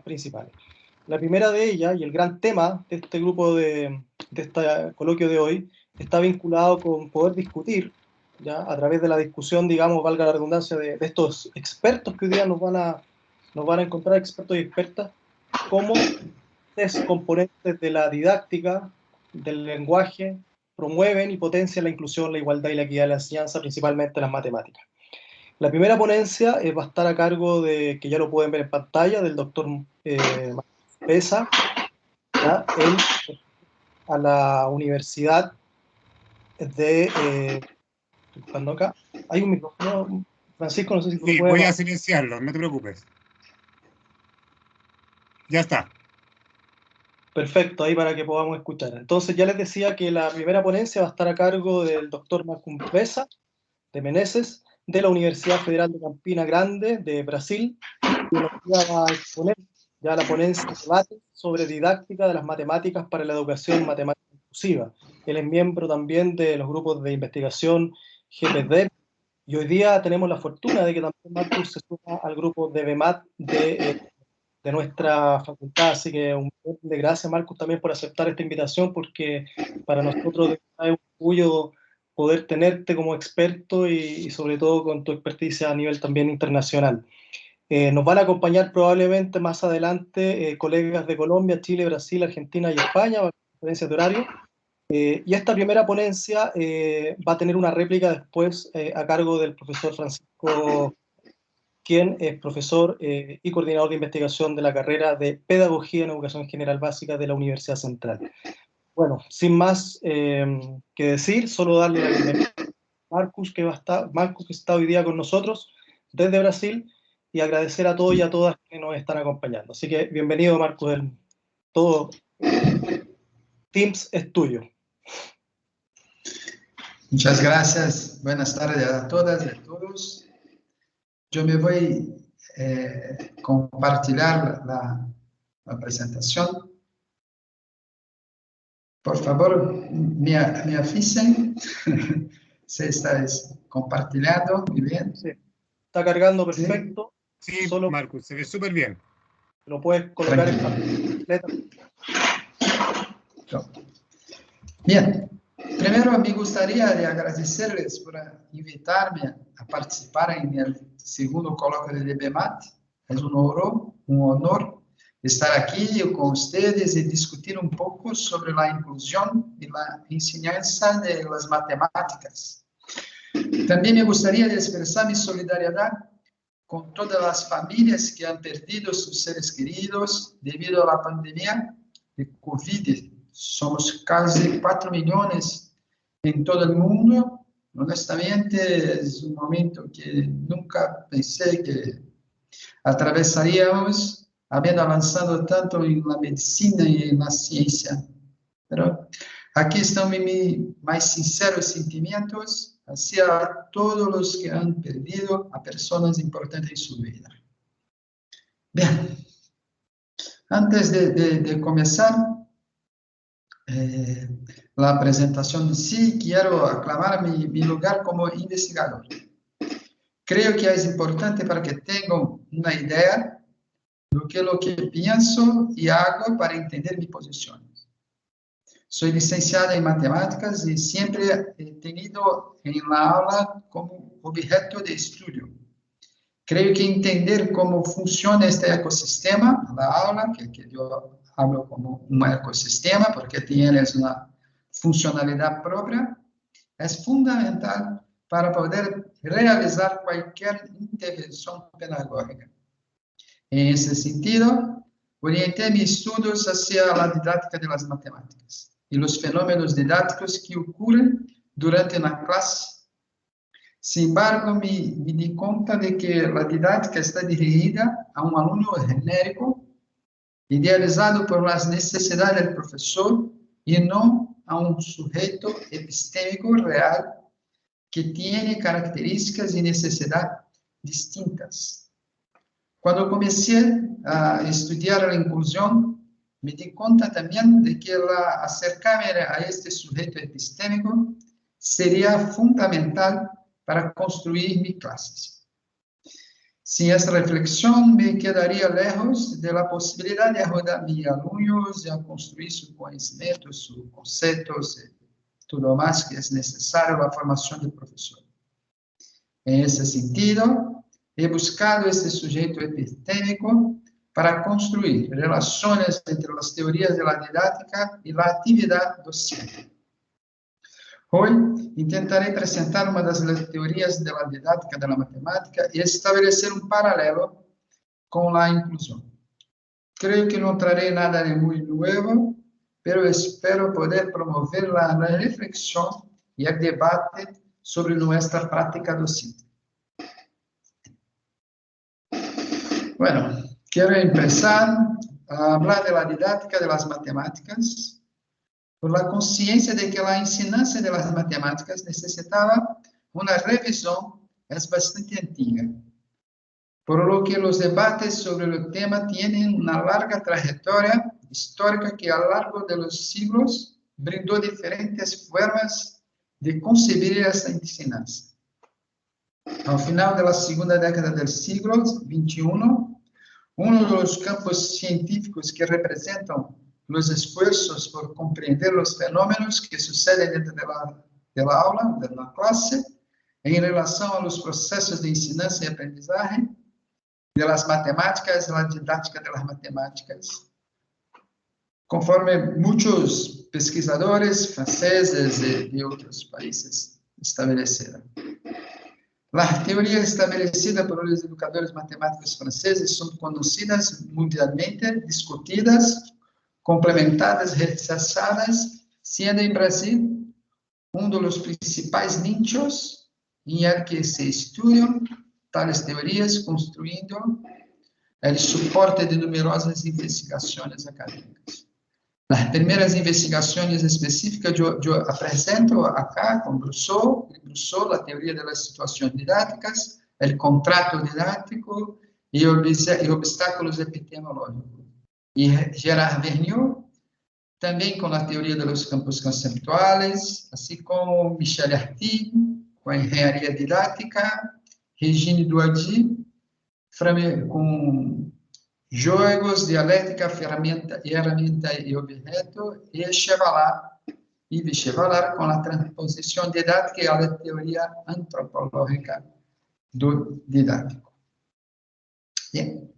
principales. La primera de ellas, y el gran tema de este grupo de este coloquio de hoy, está vinculado con poder discutir, ¿ya? A través de la discusión, digamos, valga la redundancia, de estos expertos que hoy día nos van a encontrar, expertos y expertas, cómo estos componentes de la didáctica, del lenguaje, promueven y potencian la inclusión, la igualdad y la equidad de la enseñanza, principalmente las matemáticas. La primera ponencia va a estar a cargo de, que ya lo pueden ver en pantalla, del doctor Pesa, él a la Universidad de... buscando acá. Hay un micrófono, Francisco, no sé si tú lo Sí, puedes... voy a silenciarlo, no te preocupes. Ya está. Perfecto, ahí para que podamos escuchar. Entonces ya les decía que la primera ponencia va a estar a cargo del doctor Marcum Pesa, de Meneses, de la Universidad Federal de Campina Grande, de Brasil, y nos va a exponer ya la ponencia de debate sobre didáctica de las matemáticas para la educación matemática inclusiva. Él es miembro también de los grupos de investigación GPD, y hoy día tenemos la fortuna de que también Marcus se suma al grupo de BEMAT de nuestra facultad, así que un millón de gracias, Marcus, también por aceptar esta invitación, porque para nosotros es un orgullo poder tenerte como experto y sobre todo con tu experticia a nivel también internacional. Nos van a acompañar probablemente más adelante colegas de Colombia, Chile, Brasil, Argentina y España, para diferencias de horario. Y esta primera ponencia va a tener una réplica después a cargo del profesor Francisco, quien es profesor y coordinador de investigación de la carrera de Pedagogía en Educación General Básica de la Universidad Central. Bueno, sin más que decir, solo darle la bienvenida a Marcus, Marcus, que está hoy día con nosotros desde Brasil, y agradecer a todos y a todas que nos están acompañando. Así que bienvenido, Marcus, todo Teams es tuyo. Muchas gracias. Buenas tardes a todas y a todos. Yo me voy a compartir la presentación. Por favor, me avisen si está compartiendo. Muy bien. Sí. Está cargando perfecto. Sí, Solo Marcus, se ve súper bien. lo puedes colocar en pantalla. Bien. Primero, me gustaría agradecerles por invitarme a participar en el segundo coloquio de BEMAT. Es un honor estar aquí con ustedes y discutir un poco sobre la inclusión y la enseñanza de las matemáticas. También me gustaría expresar mi solidaridad con todas las familias que han perdido sus seres queridos debido a la pandemia de COVID. Somos casi 4 millones en todo el mundo. Honestamente, es un momento que nunca pensé que atravesaríamos, habiendo avanzado tanto en la medicina y en la ciencia. Pero aquí están mis más sinceros sentimientos hacia todos los que han perdido a personas importantes en su vida. Bien, antes de comenzar la presentación en sí, quiero aclarar mi lugar como investigador. Creo que es importante para que tengan una idea de lo que pienso y hago para entender mi posición. Soy licenciada en matemáticas y siempre he tenido en la aula como objeto de estudio. Creo que entender cómo funciona este ecosistema, la aula, que yo hablo como un ecosistema porque tiene una funcionalidad propia, es fundamental para poder realizar cualquier intervención pedagógica. En ese sentido, orienté mis estudios hacia la didáctica de las matemáticas y los fenómenos didácticos que ocurren durante una clase. Sin embargo, me di cuenta de que la didáctica está dirigida a un alumno genérico, idealizado por las necesidades del profesor y no a un sujeto epistémico real que tiene características y necesidades distintas. Cuando comencé a estudiar la inclusión, me di cuenta también de que acercarme a este sujeto epistémico sería fundamental para construir mis clases. Sin esta reflexión, me quedaría lejos de la posibilidad de ayudar a mis alumnos a construir su conocimiento, sus conceptos, todo lo más que es necesario la formación del profesor. En ese sentido, he buscado este sujeto epistémico para construir relaciones entre las teorías de la didáctica y la actividad docente. Hoy intentaré presentar una de las teorías de la didáctica de la matemática y establecer un paralelo con la inclusión. Creo que no traeré nada de muy nuevo, pero espero poder promover la reflexión y el debate sobre nuestra práctica docente. Bueno, quiero empezar a hablar de la didáctica de las matemáticas, por la conciencia de que la enseñanza de las matemáticas necesitaba una revisión, es bastante antigua, por lo que los debates sobre el tema tienen una larga trayectoria histórica que a lo largo de los siglos brindó diferentes formas de concebir esta enseñanza. Al final de la segunda década del siglo XXI, uno de los campos científicos que representan los esfuerzos por comprender los fenómenos que suceden dentro de la aula, de la clase, en relación a los procesos de enseñanza y aprendizaje de las matemáticas, la didáctica de las matemáticas. Conforme muchos pesquisadores franceses de otros países establecieron. Las teorías establecidas por los educadores matemáticos franceses son conocidas mundialmente, discutidas, complementadas, rechazadas, siendo en Brasil uno de los principales nichos en el que se estudian tales teorías, construyendo el soporte de numerosas investigaciones académicas. Las primeras investigaciones específicas yo presento acá con Brousseau, la teoría de las situaciones didácticas, el contrato didáctico y obstáculos epistemológicos. Y Gerard Vergniaud, también con la teoría de los campos conceptuales, así como Michel Artigue, con ingeniería didáctica, Regine Douardi, con juegos, dialéctica, herramienta y objeto, y Yves Chevalard con la transposición didáctica y a la teoría antropológica do didáctico. Bien.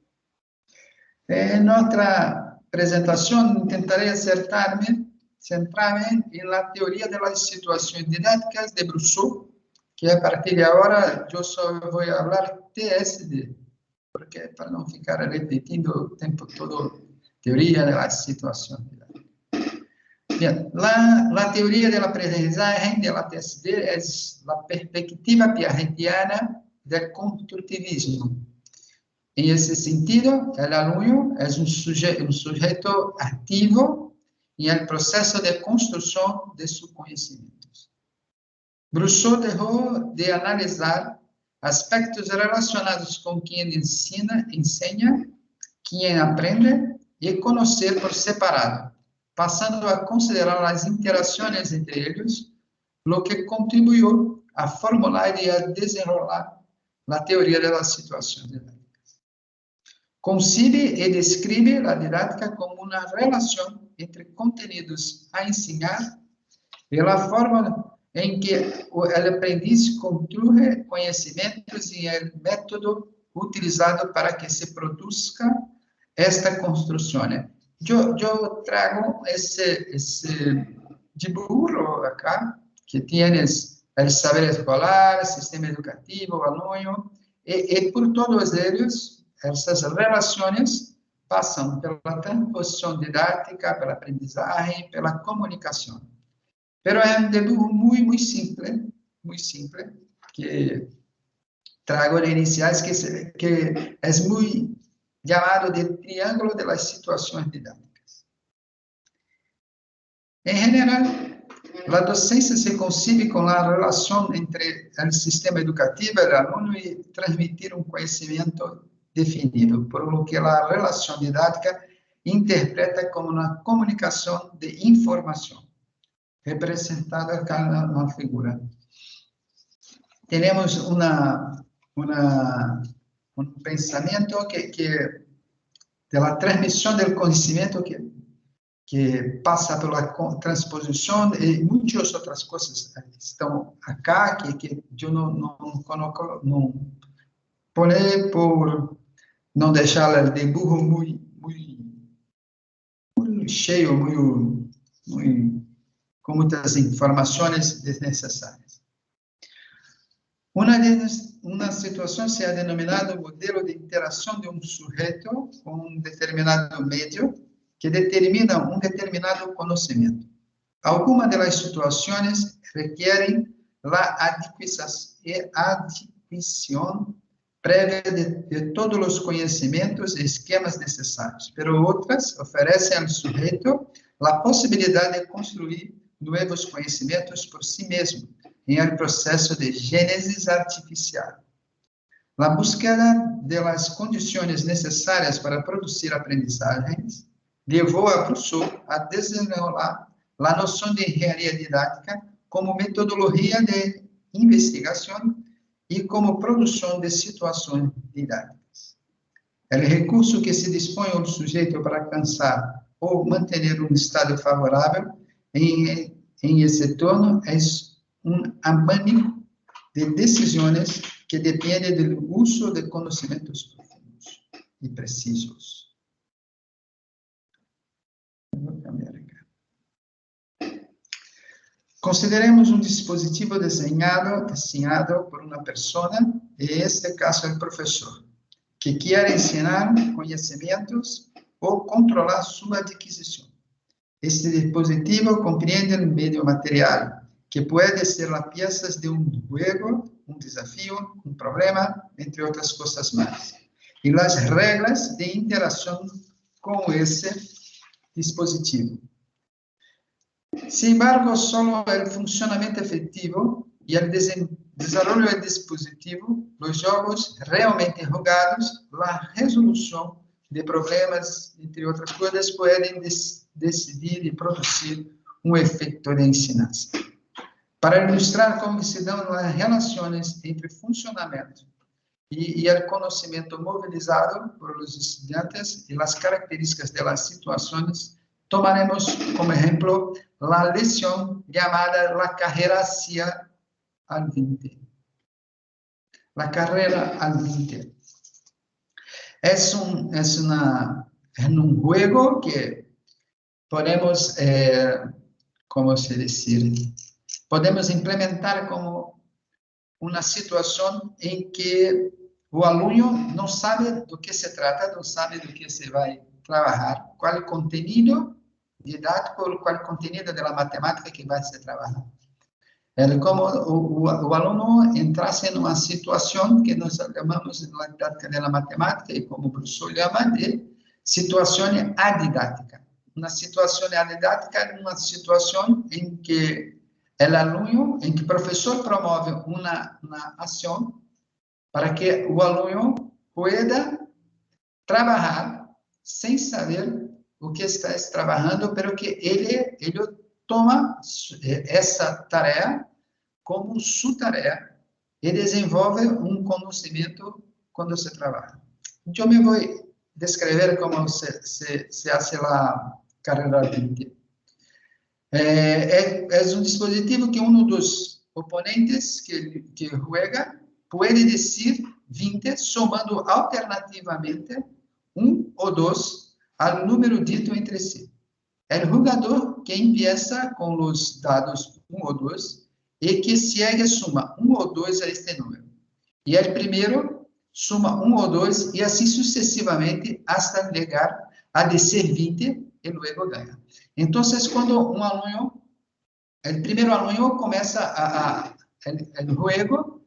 En otra presentación intentaré centrarme en la teoría de las situaciones didácticas de Brousseau, que a partir de ahora yo solo voy a hablar TSD, porque para no ficar repitiendo el tiempo todo teoría de la situación didáctica. Bien, la teoría del aprendizaje de la TSD es la perspectiva piagetiana del constructivismo. En ese sentido, el alumno es un sujeto activo en el proceso de construcción de sus conocimientos. Brousseau dejó de analizar aspectos relacionados con quien enseña, quien aprende y conocer por separado, pasando a considerar las interacciones entre ellos, lo que contribuyó a formular y a desarrollar la teoría de la situación didáctica. Concibe y describe la didáctica como una relación entre contenidos a enseñar y la forma en que el aprendiz construye conocimientos y el método utilizado para que se produzca esta construcción. Yo traigo ese dibujo acá, que tienes el saber escolar, el sistema educativo, el alumno, y por todos ellos, essas relações passam pela transposição didática, pelo aprendizagem, pela comunicação. Pero é um dibujo muito simples, que trago de iniciais, que é muito chamado de triângulo de las situações didáticas. Em geral, a docência se concibe com a relação entre o sistema educativo e o aluno e transmitir um conhecimento definido, por lo que a relação didática interpreta como uma comunicação de informação, representada acá na figura. Temos uma un pensamiento de la transmisión del conocimiento que pasa por la transposición y muchas otras cosas están acá que yo no conozco, no pone por no dejar el dibujo muy cheio, con muchas informaciones desnecesarias. Una situación se ha denominado modelo de interacción de un sujeto con un determinado medio que determina un determinado conocimiento. Algunas de las situaciones requieren la adquisición previa de todos los conocimientos y esquemas necesarios, pero otras ofrecen al sujeto la posibilidad de construir nuevos conocimientos por sí mismo en el proceso de génesis artificial. La búsqueda de las condiciones necesarias para producir aprendizajes llevó a Rousseau a desenvolver la noción de ingeniería didáctica como metodología de investigación y como producción de situaciones didácticas. El recurso que se dispone al sujeto para alcanzar o mantener un estado favorable en ese torno es un abanico de decisiones que depende del uso de conocimientos profundos y precisos. Voy a cambiar acá. Consideremos un dispositivo diseñado por una persona, en este caso el profesor, que quiere enseñar conocimientos o controlar su adquisición. Este dispositivo comprende el medio material, que puede ser las piezas de un juego, un desafío, un problema, entre otras cosas más, y las reglas de interacción con ese dispositivo. Sin embargo, solo el funcionamiento efectivo y el desarrollo del dispositivo, los juegos realmente jugados, la resolución de problemas, entre otras cosas, pueden decidir y producir un efecto de enseñanza. Para ilustrar cómo se dan las relaciones entre funcionamiento y el conocimiento movilizado por los estudiantes y las características de las situaciones, tomaremos como ejemplo la lección llamada la carrera hacia al 20. La carrera al 20. Es un juego que podemos, ¿cómo se decir? Podemos implementar como una situación en que o alumno no sabe de qué se trata, no sabe de qué se va a trabajar, cuál contenido didático, cuál contenido de la matemática que va a ser trabajado. Como o alumno entrase en una situación que nos llamamos en la didáctica de la matemática, y como Rousseau llama de situación adidáctica. Una situación adidáctica es una situación en que el alumno, en que el profesor promueve una acción para que el alumno pueda trabajar sin saber o que está trabajando, pero que ele toma essa tarefa como sua tarefa e desenvolve um conhecimento quando se trabalha. Eu me vou descrever como se hace a carreira 20. É um dispositivo que um dos oponentes que juega pode dizer 20, somando alternativamente 1 ou 2 al número dito entre si. El jugador que empieza con los dados 1 o 2 y que sigue suma 1 o 2 a este número. Y el primero suma 1 o 2 y así sucesivamente hasta llegar a decir 20 y luego gana. Entonces, cuando un alumno, el primer alumno comienza el juego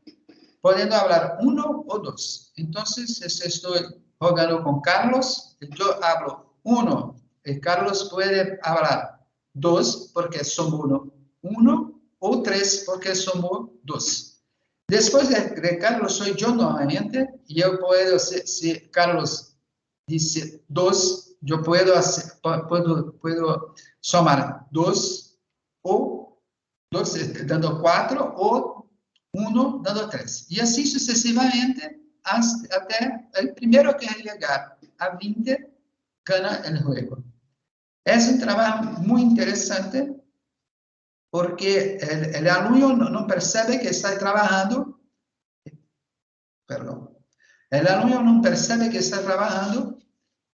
pudiendo hablar 1 o 2. Entonces, si estoy jugando con Carlos, yo hablo 1. Carlos puede hablar 2 porque somos 1 o 3 porque somos 2. Después de Carlos soy yo nuevamente y yo puedo, si Carlos dice 2, yo puedo sumar 2 o 2 dando 4 o 1 dando 3. Y así sucesivamente até el primero que llegar a 20 gana el juego. Es un trabajo muy interesante porque el alumno no percibe que está trabajando, perdón, el alumno no percibe que está trabajando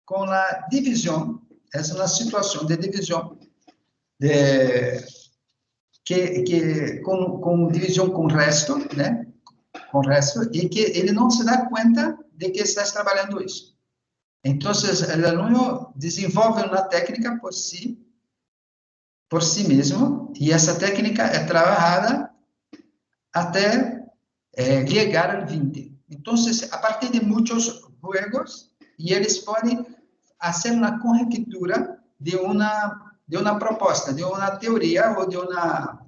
con la división, es una situación de división, con división con resto, ¿no? Con resto, y que él no se da cuenta de que estás trabajando eso. Entonces, el alumno desenvolve una técnica por sí mismo, y esa técnica es trabajada hasta llegar al 20. Entonces, a partir de muchos juegos, y ellos pueden hacer una conjetura de una propuesta, de una teoría o de una,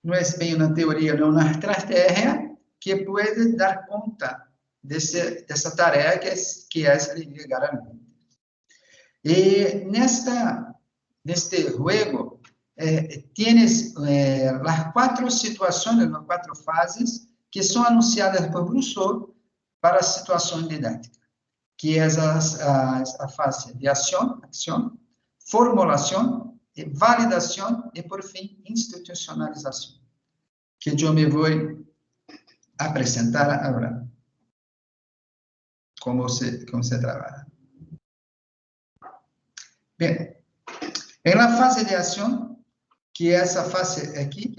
no es bien una teoría, no una estrategia que puede dar cuenta de esa tarea que es llegar al 20. Y en este juego tienes las 4 situaciones, las 4 fases que son anunciadas por Rousseau para la situación didáctica, que es a fase de acción, formulación, validación y, por fin, institucionalización, que yo me voy a presentar ahora cómo se trabaja. Bien, en la fase de acción, que é essa fase aqui,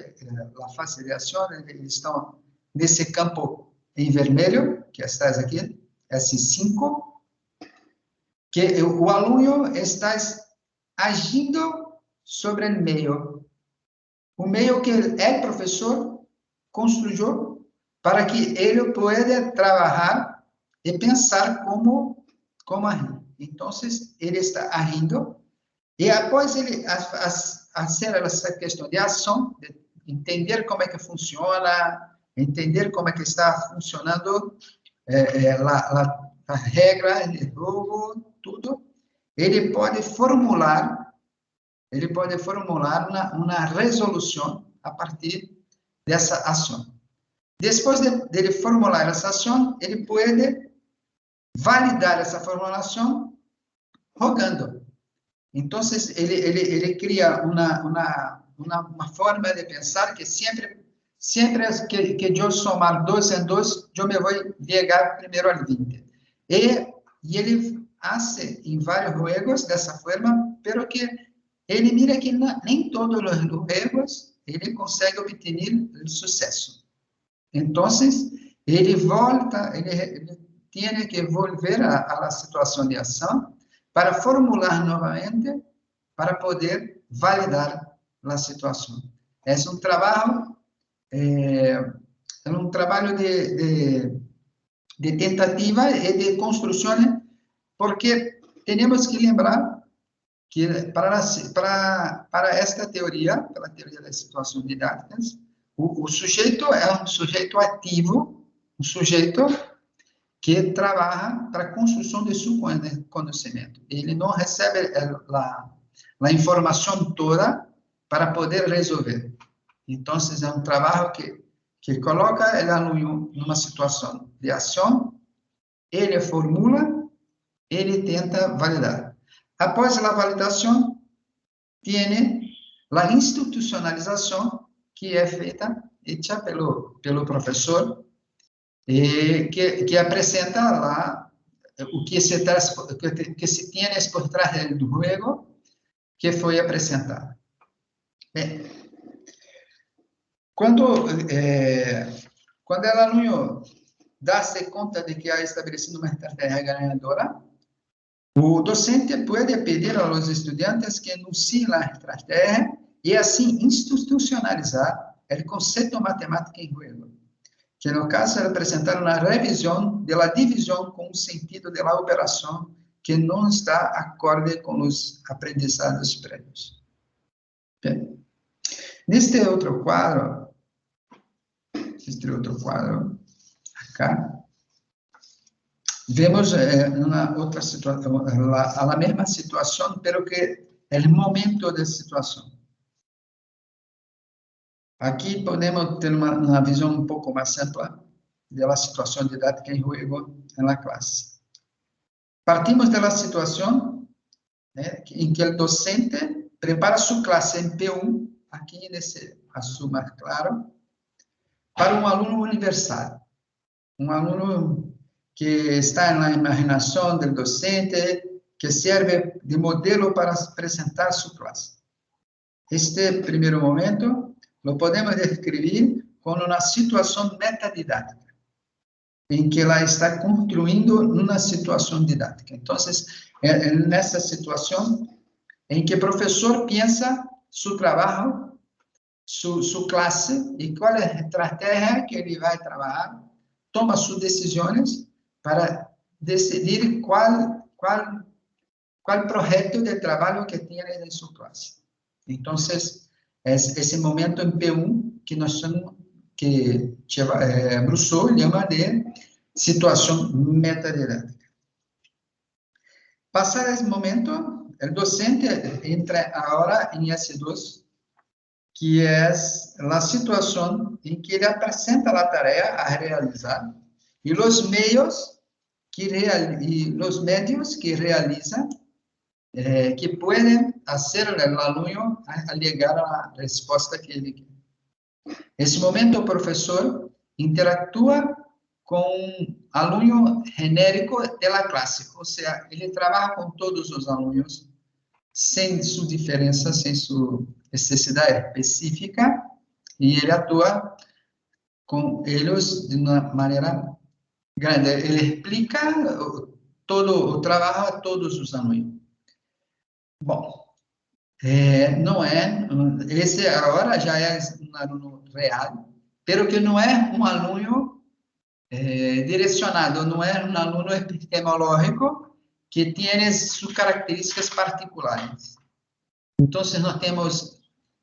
a fase de ação, eles estão nesse campo em vermelho, que está aqui, S5, que o aluno está agindo sobre o meio que o professor construiu para que ele pueda trabalhar e pensar como agir. Então, ele está agindo, e após ele fazer essa questão de ação, de entender como é que funciona, entender como é que está funcionando a regra de jogo, tudo, ele pode formular uma resolução a partir dessa ação. Depois de ele formular essa ação, ele pode validar essa formulação jogando. Então, ele cria uma forma de pensar que sempre que eu somar 2 em 2, eu me vou chegar primeiro ao 20. E ele faz em vários jogos dessa forma, pero que ele mira que nem todos os jogos ele consegue obter o sucesso. Então, ele tem que voltar à situação de ação para formular novamente, para poder validar a situação. É um trabalho de tentativa e de construção, porque temos que lembrar que para esta teoria, pela teoria das situações didáticas, o sujeito é um sujeito ativo, um sujeito que trabalha para a construção de seu conhecimento. Ele não recebe a informação toda para poder resolver. Então, é um trabalho que coloca o aluno numa situação de ação, ele formula, ele tenta validar. Após a validação, tem a institucionalização, que é feita pelo professor, que apresenta lá o que se tem por trás do jogo que foi apresentado. Bem, quando o aluno dá-se conta de que ha estabelecido uma estratégia ganhadora, o docente pode pedir aos estudantes que anunciem a estratégia e assim institucionalizar o conceito matemático em jogo, que no caso é apresentar uma revisão da divisão com o sentido da operação que não está acorde com os aprendizados prévios. Bem, neste outro quadro, acá, vemos uma outra situação, a mesma situação, pero que é o momento da situação. Aqui podemos ter uma visão um pouco mais ampla de la situación didáctica en juego en la clase. Partimos de la situación en que el docente prepara su clase en P1, aquí en ese azul más claro, para un alumno universal, un alumno que está en la imaginación del docente, que sirve de modelo para presentar su clase. Este primer momento lo podemos describir con una situación metadidáctica, en que la está construyendo una situación didáctica. Entonces, en esta situación en que el profesor piensa su trabajo, su clase, y cuál es la estrategia que él va a trabajar, toma sus decisiones para decidir cuál proyecto de trabajo que tiene en su clase. Entonces, es ese momento en P1 que Rousseau llama de situación metadidáctica. Pasado ese momento, el docente entra ahora en S2, que es la situación en que él presenta la tarea a realizar y los medios que realiza, que pueden hacer al alumno a llegar a la respuesta que él quiere. En ese momento, el profesor interactúa con un alumno genérico de la clase, o sea, él trabaja con todos los alumnos, sin su diferencia, sin su necesidad específica, y él actúa con ellos de una manera grande. Él explica todo el trabajo a todos los alumnos. Bom, não é, esse agora já é um aluno real, pero que não é um aluno direcionado, não é um aluno epistemológico que tem suas características particulares. Então, nós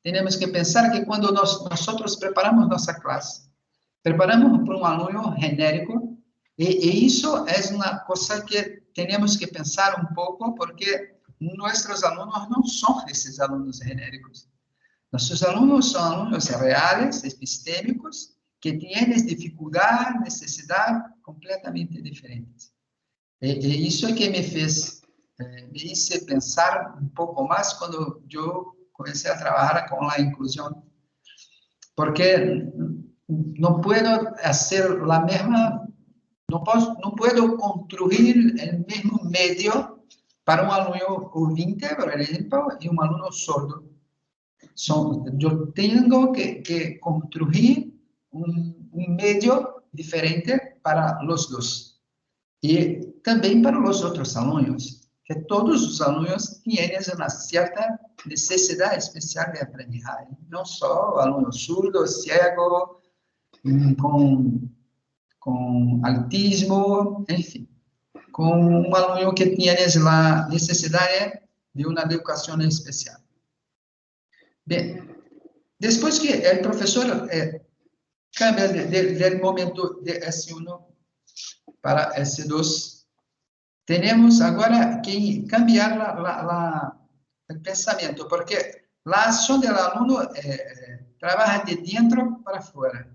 temos que pensar que quando nós preparamos nossa classe, preparamos para um aluno genérico, e isso é uma coisa que temos que pensar um pouco, porque nuestros alumnos no son esos alumnos genéricos. Nuestros alumnos son alumnos reales, epistémicos, que tienen dificultad, necesidad completamente diferentes. Y eso es que me hice pensar un poco más cuando yo comencé a trabajar con la inclusión, porque no puedo hacer la misma, no puedo construir el mismo medio para un alumno ouvinte, por ejemplo, y un alumno sordo. Yo tengo que construir un medio diferente para los dos. Y también para los otros alumnos, que todos los alumnos tienen una cierta necesidad especial de aprendizaje. No solo alumnos surdos, ciegos, con autismo, en fin. Com um aluno que tinha a necessidade de uma educação especial. Bem, depois que o professor cambia do momento de S1 para S2, temos agora que cambiar o pensamento, porque a ação do aluno trabalha de dentro para fora.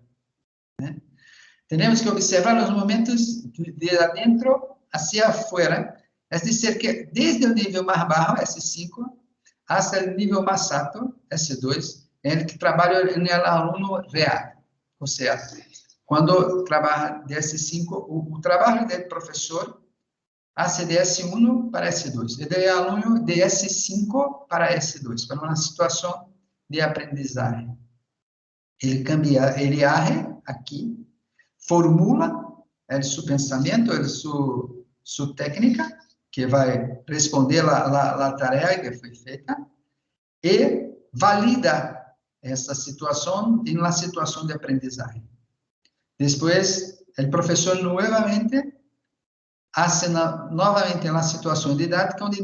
Temos que observar os momentos de dentro hacia afuera, es decir, que desde el nivel más bajo, S5, hasta el nivel más alto, S2, en el que trabaja en el alumno real. O sea, cuando trabaja de S5, el trabajo del profesor hace de S1 para S2, y del alumno de S5 para S2, para una situación de aprendizaje. Él cambia, él hace aquí, formula su pensamiento, su técnica, que va a responder la tarea que fue feita, y valida esa situación en la situación de aprendizaje. Después, el profesor nuevamente hace nuevamente la situación didáctica, donde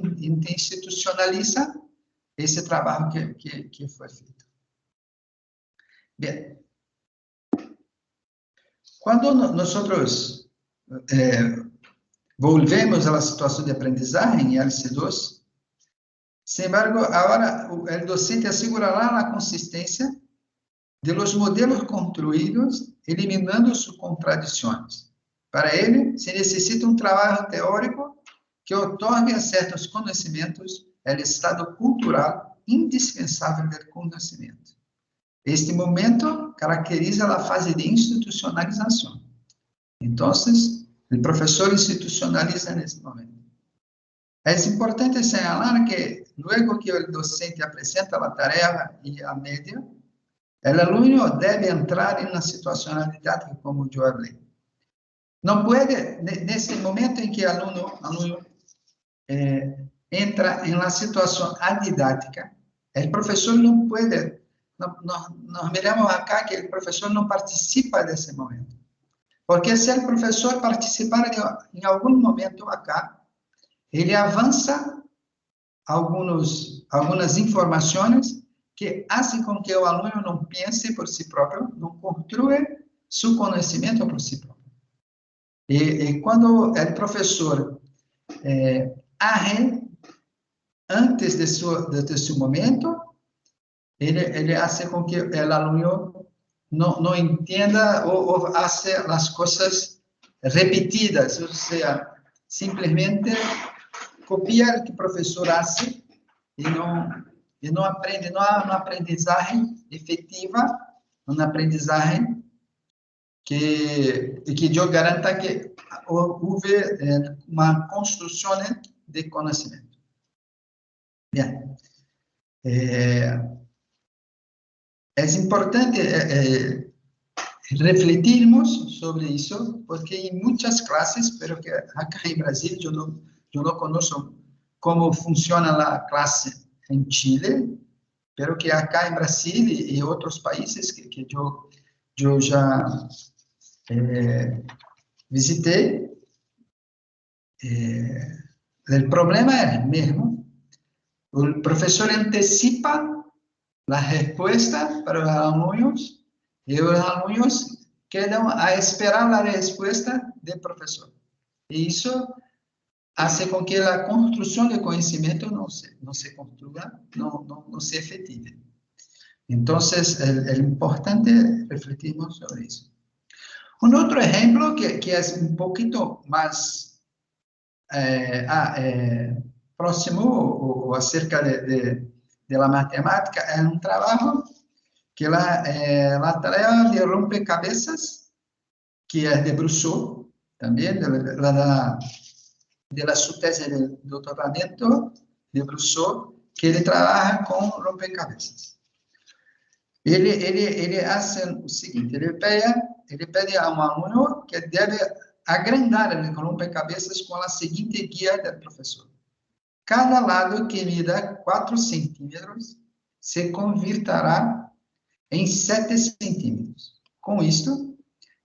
institucionaliza ese trabajo que fue feito. Bien. Cuando nosotros volvemos a la situación de aprendizaje en LC2, sin embargo, ahora el docente asegurará la consistencia de los modelos construídos, eliminando sus contradições. Para ele, se necessita um trabalho teórico que otorgue a certos conhecimentos o estado cultural indispensável do conhecimento. Este momento caracteriza a fase de institucionalização. Então, o professor institucionaliza nesse momento. É importante señalar que, luego que o docente apresenta a tarefa e a média, o aluno deve entrar em uma situacionalidade, como eu falei. Não pode, nesse momento em que o aluno entra em uma situação adidática, o professor não pode, nós miramos acá que o professor não participa desse momento. Porque se o professor participar em algum momento acá, ele avança algumas informações que fazem com que o aluno não pense por si próprio, não construa seu conhecimento por si próprio. E quando o professor age antes de seu momento, ele faz com que o aluno não entenda ou faça as coisas repetidas, ou seja, simplesmente copia o que o professor faz e não aprende, não há uma aprendizagem efetiva, uma aprendizagem que eu garanta que houve uma construção de conhecimento. Bem, é importante refletirmos sobre isso, porque em muitas classes, espero que acá em Brasil, eu não conheço como funciona a classe em Chile, pero que acá em Brasil e outros países que eu já visitei, o problema é o mesmo. O professor antecipa a resposta para os alunos e os alunos quedam a esperar a resposta do professor. E isso faz com que a construção de conhecimento não se construa, não se efetive. Então, é importante refletirmos sobre isso. Um outro exemplo que é um pouquinho mais próximo ou acerca de la matemática, é um trabalho que a tarefa de rompecabezas, que é de Brousseau, também, de sua tese de doutoramento de Brousseau, que ele trabalha com rompecabezas. Ele faz o seguinte, ele pede a um aluno que deve agrandar o rompecabezas com a seguinte guia do professor. Cada lado que mida 4 centímetros se converterá em 7 centímetros. Com isto,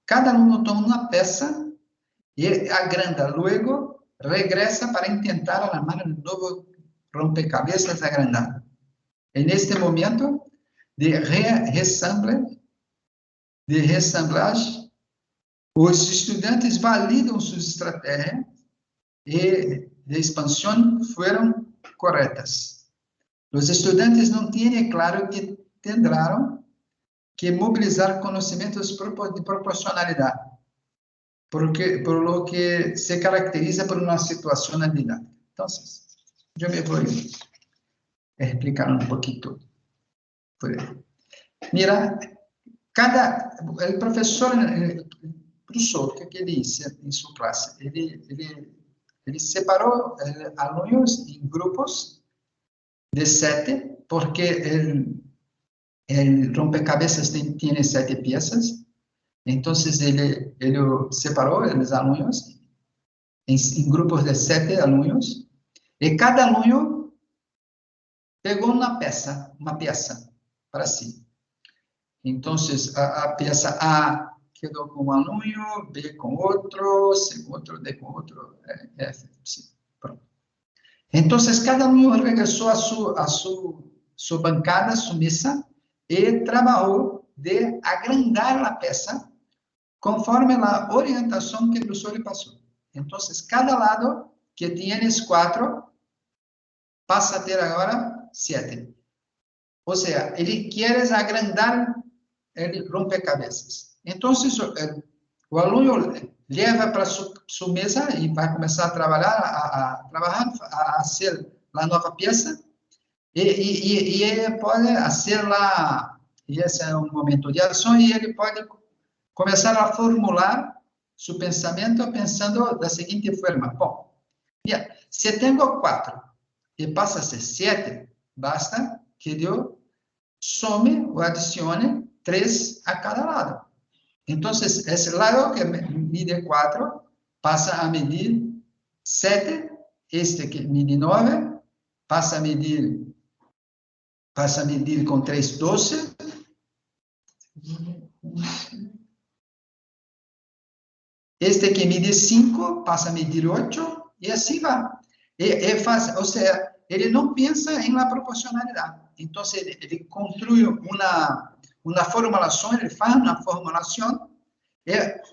cada aluno toma uma peça e agranda, luego regressa para tentar armar um novo rompecabezas agrandado. Neste momento de ressamblagem, os estudantes validam suas estratégias e de expansão foram corretas. Os estudantes não têm claro que terão que mobilizar conhecimentos de proporcionalidade, por lo que se caracteriza por uma situação didática. Então, eu me vou explicar um pouquinho. Mira, o professor Brousseau, o que ele disse em sua classe? Ele separou alunos em grupos de 7, porque el rompecabezas tem 7 peças. Então, ele separou os alunos em grupos de 7 alunos, e cada aluno pegou uma peça para si. Então, a peça A quedou com um aluno, B com outro, C com outro, D com outro, F, C. Pronto. Então, cada aluno regressou a sua bancada, sua mesa, e trabalhou de agrandar a peça conforme a orientação que o professor lhe passou. Então, cada lado que tienes 4 passa a ter agora 7. Ou seja, ele quer agrandar el rompecabezas. Entonces, o aluno leva para sua mesa e vai começar a trabalhar, a fazer a nova peça, e ele pode fazer lá, e esse é um momento de ação, e ele pode começar a formular seu pensamento pensando da seguinte forma: bom, se tenho 4 e passa a ser 7, basta que eu some ou adicione 3 a cada lado. Então, esse lado que mide 4 passa a medir 7, este que mide 9 passa a medir com 3, 12. Este que mide 5 passa a medir 8 e assim vai. Ou seja, ele não pensa em la proporcionalidade. Então, ele construi uma formulação, ele faz uma formulação,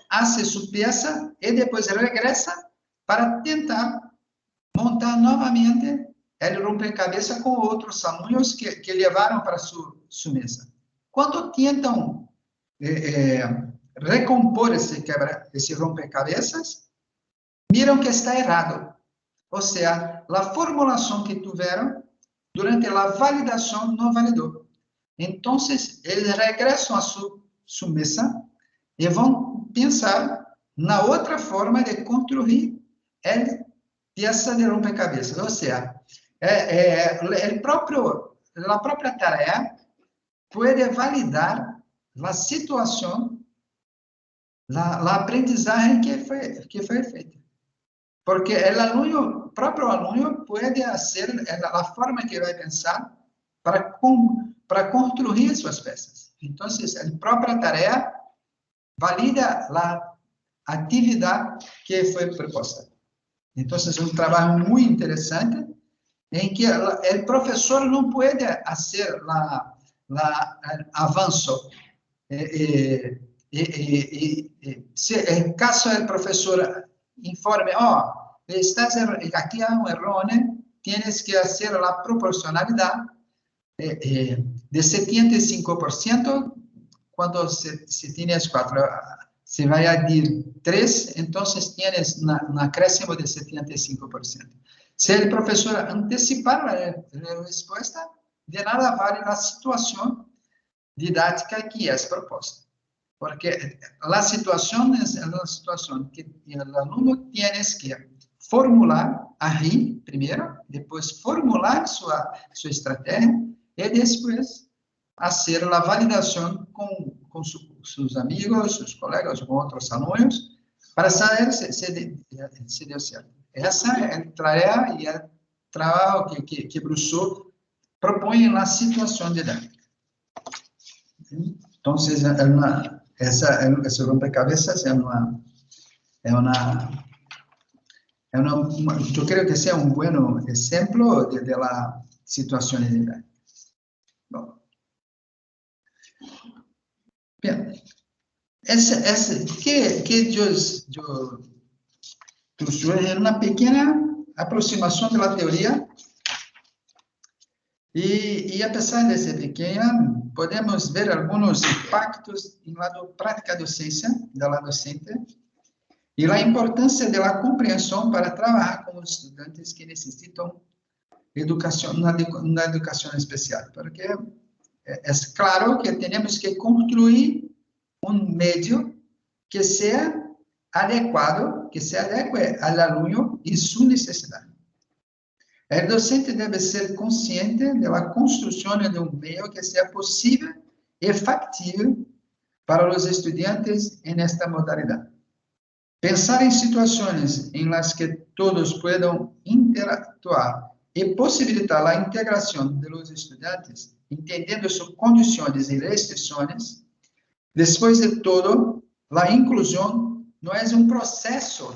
faz sua peça e depois regressa para tentar montar novamente o rompecabezas com outros alunos que levaram para sua mesa. Quando tentam recompor esse rompecabezas, miram que está errado. Ou seja, a formulação que tiveram durante a validação não validou. Então, eles regressam a sua mesa e vão pensar na outra forma de construir a peça de rompecabezas. Ou seja, a própria tarefa pode validar a situação, a aprendizagem que foi feita. Porque o próprio aluno pode fazer a forma que vai pensar para construir suas peças. Então, a própria tarefa valida a atividade que foi proposta. Então, é um trabalho muito interessante em que o professor não pode fazer avanço. Se caso o professor informe, aqui há um erro, tienes que fazer a proporcionalidade de 75%, quando se tienes 4, se vai a dir 3, então tienes um acréscimo de 75%. Se o professor antecipar a resposta, de nada vale a situação didática que é proposta. Porque a situação é uma situação que o aluno tem que formular, agir primeiro, depois formular sua estratégia e depois fazer a validação com seus amigos, seus colegas, com outros alunos, para saber se deu certo. Essa é a tarefa e o trabalho que Brousseau propõe na situação didática. Então, esse rompecabezas eu creio que seja um bom exemplo da situação didática. Bom. Bem, que eu trouxe uma pequena aproximação da teoria e apesar de ser pequena, podemos ver alguns impactos em lado prática docência da docente e a importância da compreensão para trabalhar com os estudantes que necessitam educação, na educação especial, porque é claro que temos que construir um meio que seja adequado, que se adeque ao aluno e sua necessidade. O docente deve ser consciente da construção de um meio que seja possível e factível para os estudantes nesta modalidade. Pensar em situações em las que todos puedan interactuar e possibilitar a integração dos estudantes, entendendo suas condições e restrições. Depois de todo, a inclusão não é um processo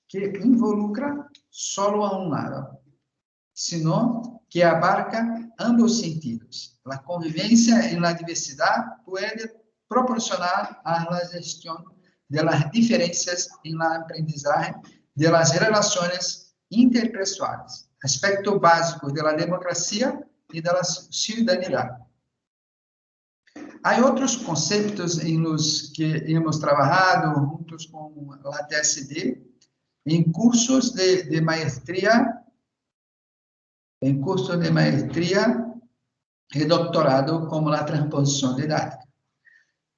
que involucra só a um lado, sino que abarca ambos sentidos. A convivência e a diversidade pode proporcionar a gestão das diferenças na aprendizagem das relações interpessoais, aspecto básico da democracia e da cidadania. Hay otros conceptos en los que hemos trabajado juntos con la TSD, en cursos de maestría, y doctorado, como la transposición didáctica.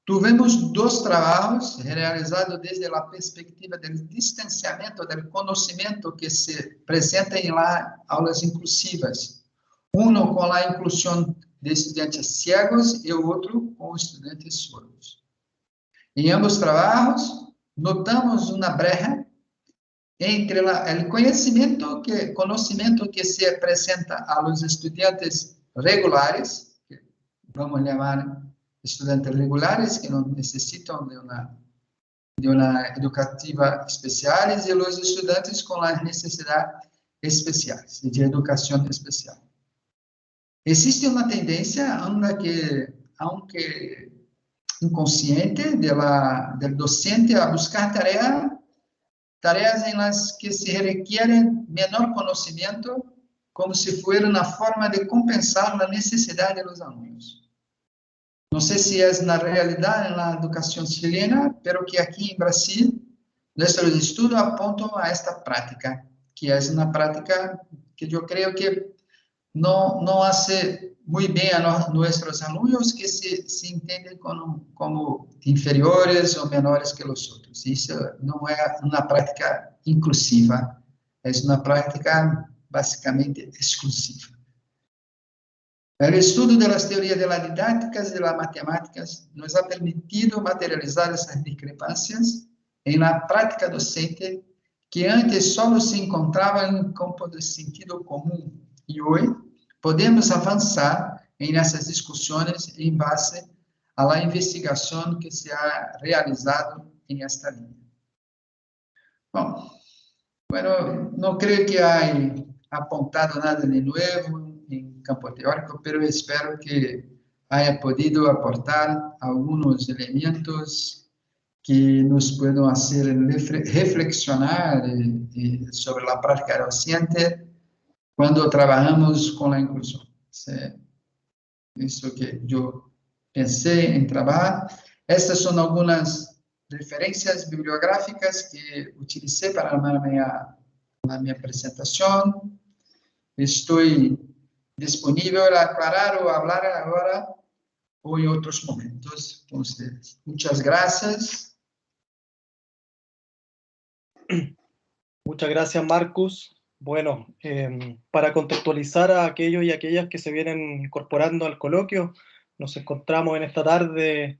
Tuvimos dos trabajos realizados desde la perspectiva del distanciamiento del conocimiento que se presenta en las aulas inclusivas. Uno con la inclusión de estudiantes ciegos y otro con estudiantes sordos. En ambos trabajos, notamos una brecha entre el conocimiento que se presenta a los estudiantes regulares, que vamos a llamar estudiantes regulares, que no necesitan de una educativa especial, y los estudiantes con las necesidades especiales, de educación especial. Existe una tendencia, aunque inconsciente, del docente a buscar tareas en las que se requiere menor conocimiento, como si fuera una forma de compensar la necesidad de los alumnos. No sé si es la realidad en la educación chilena, pero que aquí en Brasil, nuestros estudios apuntan a esta práctica, que es una práctica que yo creo que no hace muy bien a nuestros alumnos, que se entienden como inferiores o menores que los otros. Eso no es una práctica inclusiva, es una práctica básicamente exclusiva. El estudio de las teorías de las didácticas y de las matemáticas nos ha permitido materializar esas discrepancias en la práctica docente, que antes solo se encontraba en un campo de sentido común, y hoy podemos avanzar en esas discusiones en base a la investigación que se ha realizado en esta línea. Bueno, no creo que haya apuntado nada de nuevo en campo teórico, pero espero que haya podido aportar algunos elementos que nos puedan hacer reflexionar sobre la práctica docente cuando trabajamos con la inclusión. Eso que yo pensé en trabajar. Estas son algunas referencias bibliográficas que utilicé para la mi presentación. Estoy disponible a aclarar o hablar ahora o en otros momentos con ustedes. Muchas gracias. Muchas gracias, Marcus. Bueno, para contextualizar a aquellos y aquellas que se vienen incorporando al coloquio, nos encontramos en esta tarde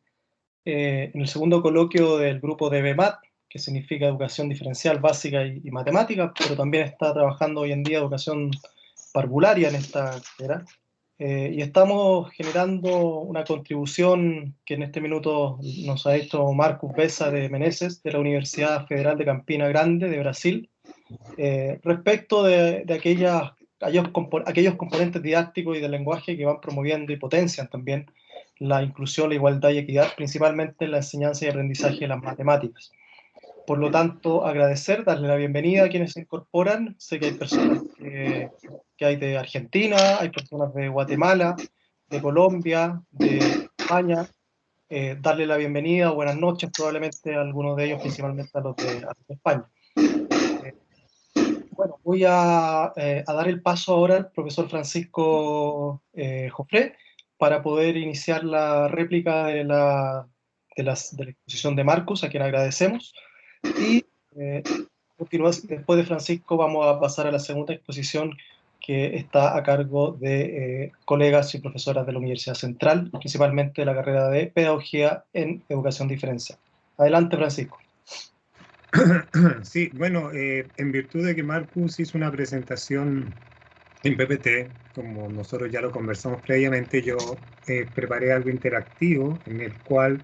en el segundo coloquio del grupo de BEMAT, que significa Educación Diferencial Básica y Matemática, pero también está trabajando hoy en día Educación Parvularia en esta carrera. Y estamos generando una contribución que en este minuto nos ha hecho Marcus Bessa de Meneses, de la Universidad Federal de Campina Grande, de Brasil, respecto de aquellos componentes didácticos y del lenguaje que van promoviendo y potencian también la inclusión, la igualdad y equidad, principalmente en la enseñanza y aprendizaje de las matemáticas. Por lo tanto, darle la bienvenida a quienes se incorporan. Sé que hay personas que hay de Argentina, hay personas de Guatemala, de Colombia, de España. Darle la bienvenida o buenas noches probablemente a algunos de ellos, principalmente a los de España. Bueno, voy a dar el paso ahora al profesor Francisco Jofré para poder iniciar la réplica de la exposición de Marcus, a quien agradecemos. Y después de Francisco vamos a pasar a la segunda exposición, que está a cargo de colegas y profesoras de la Universidad Central, principalmente de la carrera de Pedagogía en Educación Diferencial. Adelante, Francisco. Sí, bueno, en virtud de que Marcus hizo una presentación en PPT, como nosotros ya lo conversamos previamente, yo preparé algo interactivo en el cual,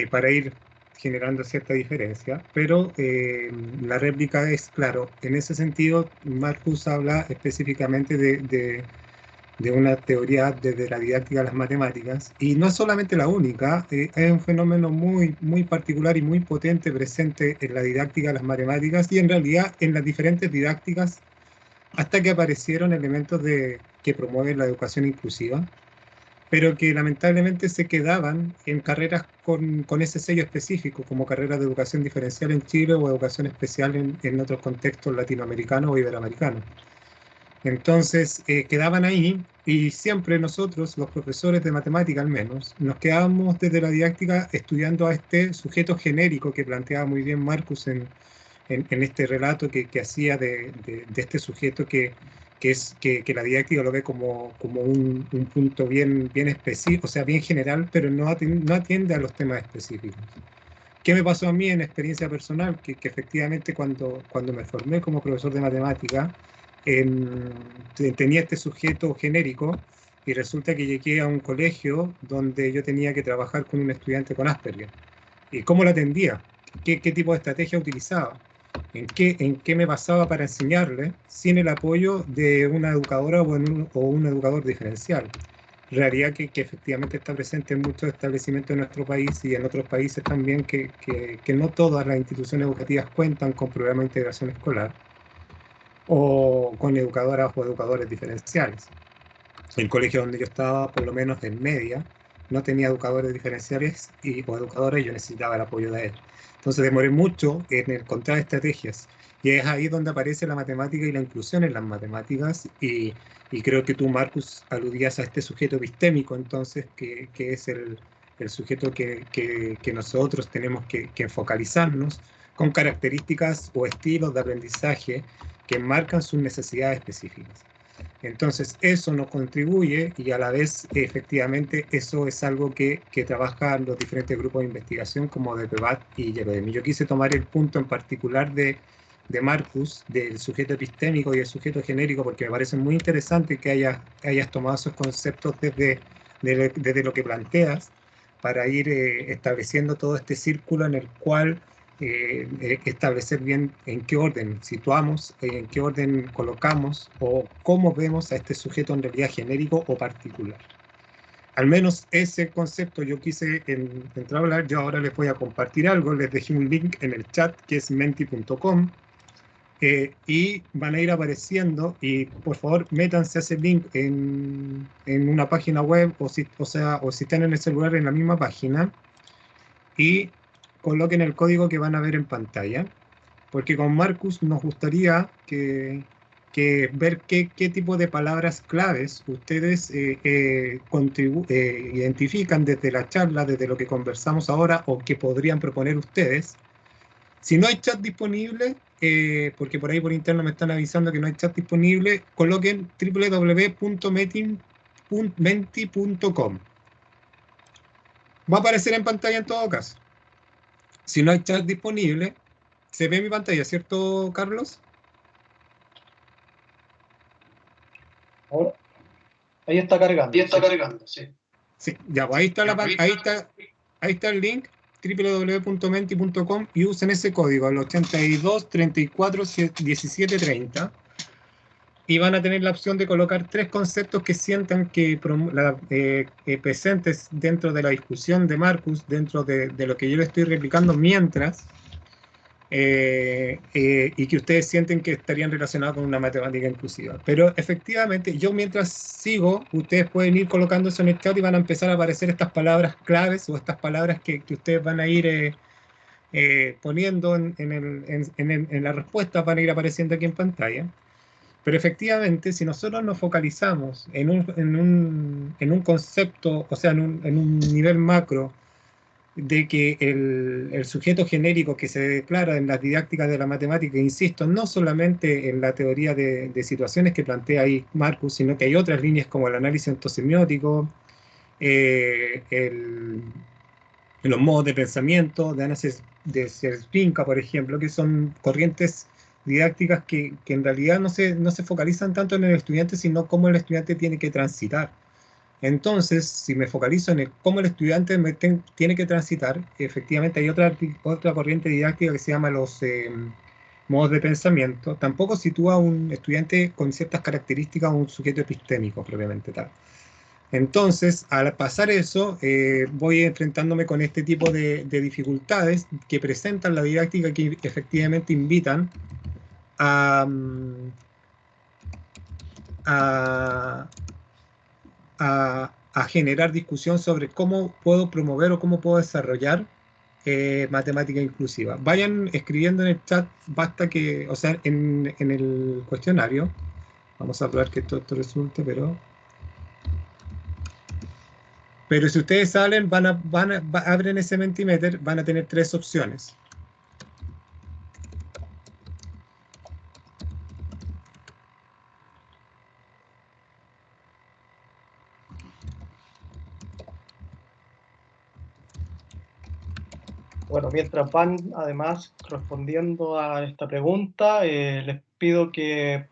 para ir generando cierta diferencia, pero la réplica es, claro, en ese sentido, Marcus habla específicamente de una teoría desde la didáctica de las matemáticas, y no es solamente la única, es un fenómeno muy, muy particular y muy potente presente en la didáctica de las matemáticas y en realidad en las diferentes didácticas, hasta que aparecieron elementos que promueven la educación inclusiva. pero que lamentablemente se quedaban en carreras con ese sello específico, como carreras de educación diferencial en Chile o educación especial en otros contextos latinoamericanos o iberoamericanos. Entonces quedaban ahí y siempre nosotros, los profesores de matemática al menos, nos quedábamos desde la didáctica estudiando a este sujeto genérico que planteaba muy bien Marcus en este relato que hacía de este sujeto que la didáctica lo ve como un punto bien específico, o sea, bien general, pero no atiende a los temas específicos. ¿Qué me pasó a mí en experiencia personal? Que efectivamente cuando me formé como profesor de matemática, tenía este sujeto genérico y resulta que llegué a un colegio donde yo tenía que trabajar con un estudiante con Asperger. ¿Y cómo lo atendía? ¿Qué tipo de estrategia utilizaba? ¿En qué me basaba para enseñarle sin el apoyo de una educadora o un educador diferencial? Realidad que efectivamente está presente en muchos establecimientos de nuestro país y en otros países también, que no todas las instituciones educativas cuentan con programas de integración escolar o con educadoras o educadores diferenciales. El colegio donde yo estaba, por lo menos en media, no tenía educadores diferenciales o educadores, y yo necesitaba el apoyo de él. Entonces demoré mucho en encontrar estrategias, y es ahí donde aparece la matemática y la inclusión en las matemáticas, y creo que tú, Marcus, aludías a este sujeto epistémico, entonces, que es el sujeto que nosotros tenemos que focalizarnos con características o estilos de aprendizaje que marcan sus necesidades específicas. Entonces eso nos contribuye, y a la vez efectivamente eso es algo que trabajan los diferentes grupos de investigación como DPBAT y YPDM. Yo quise tomar el punto en particular de Marcus, del sujeto epistémico y el sujeto genérico, porque me parece muy interesante que hayas tomado esos conceptos desde lo que planteas, para ir estableciendo todo este círculo en el cual establecer bien en qué orden situamos, en qué orden colocamos o cómo vemos a este sujeto en realidad genérico o particular. Al menos ese concepto yo quise entrar a hablar. Yo ahora les voy a compartir algo, les dejé un link en el chat que es menti.com, y van a ir apareciendo, y por favor métanse a ese link en una página web o si están en el celular, en la misma página, y coloquen el código que van a ver en pantalla, porque con Marcus nos gustaría ver qué tipo de palabras claves ustedes identifican desde la charla, desde lo que conversamos ahora, o que podrían proponer ustedes. Si no hay chat disponible, porque por ahí por interno me están avisando que no hay chat disponible, coloquen www.menti.com. Va a aparecer en pantalla en todo caso. Si no hay chat disponible, se ve mi pantalla, ¿cierto, Carlos? Ahora, ahí está cargando. Ahí está cargando, sí. Sí, ya, pues ahí está el link, www.menti.com, y usen ese código, el 82 34 17 30, y van a tener la opción de colocar 3 conceptos que sientan que presentes dentro de la discusión de Marcus, dentro de lo que yo le estoy replicando mientras, y que ustedes sienten que estarían relacionados con una matemática inclusiva. Pero efectivamente, yo mientras sigo, ustedes pueden ir colocando eso en el chat y van a empezar a aparecer estas palabras claves o estas palabras que ustedes van a ir poniendo en la respuesta, van a ir apareciendo aquí en pantalla. Pero efectivamente, si nosotros nos focalizamos en un concepto, o sea, en un nivel macro, de que el sujeto genérico que se declara en las didácticas de la matemática, insisto, no solamente en la teoría de situaciones que plantea ahí Marcus, sino que hay otras líneas como el análisis ontosemiótico, los modos de pensamiento, de análisis de Sierpinka, por ejemplo, que son corrientes didácticas que en realidad no se focalizan tanto en el estudiante, sino cómo el estudiante tiene que transitar. Entonces, si me focalizo en cómo el estudiante tiene que transitar, efectivamente hay otra corriente didáctica que se llama los modos de pensamiento. Tampoco sitúa a un estudiante con ciertas características a un sujeto epistémico propiamente tal. Entonces, al pasar eso, voy enfrentándome con este tipo de dificultades que presentan la didáctica, que efectivamente invitan a generar discusión sobre cómo puedo promover o cómo puedo desarrollar matemática inclusiva. Vayan escribiendo en el chat, basta que, o sea, en el cuestionario, vamos a probar que todo esto resulte, pero si ustedes salen, abren ese Mentimeter, van a tener 3 opciones. Bueno, mientras van además respondiendo a esta pregunta, les pido que...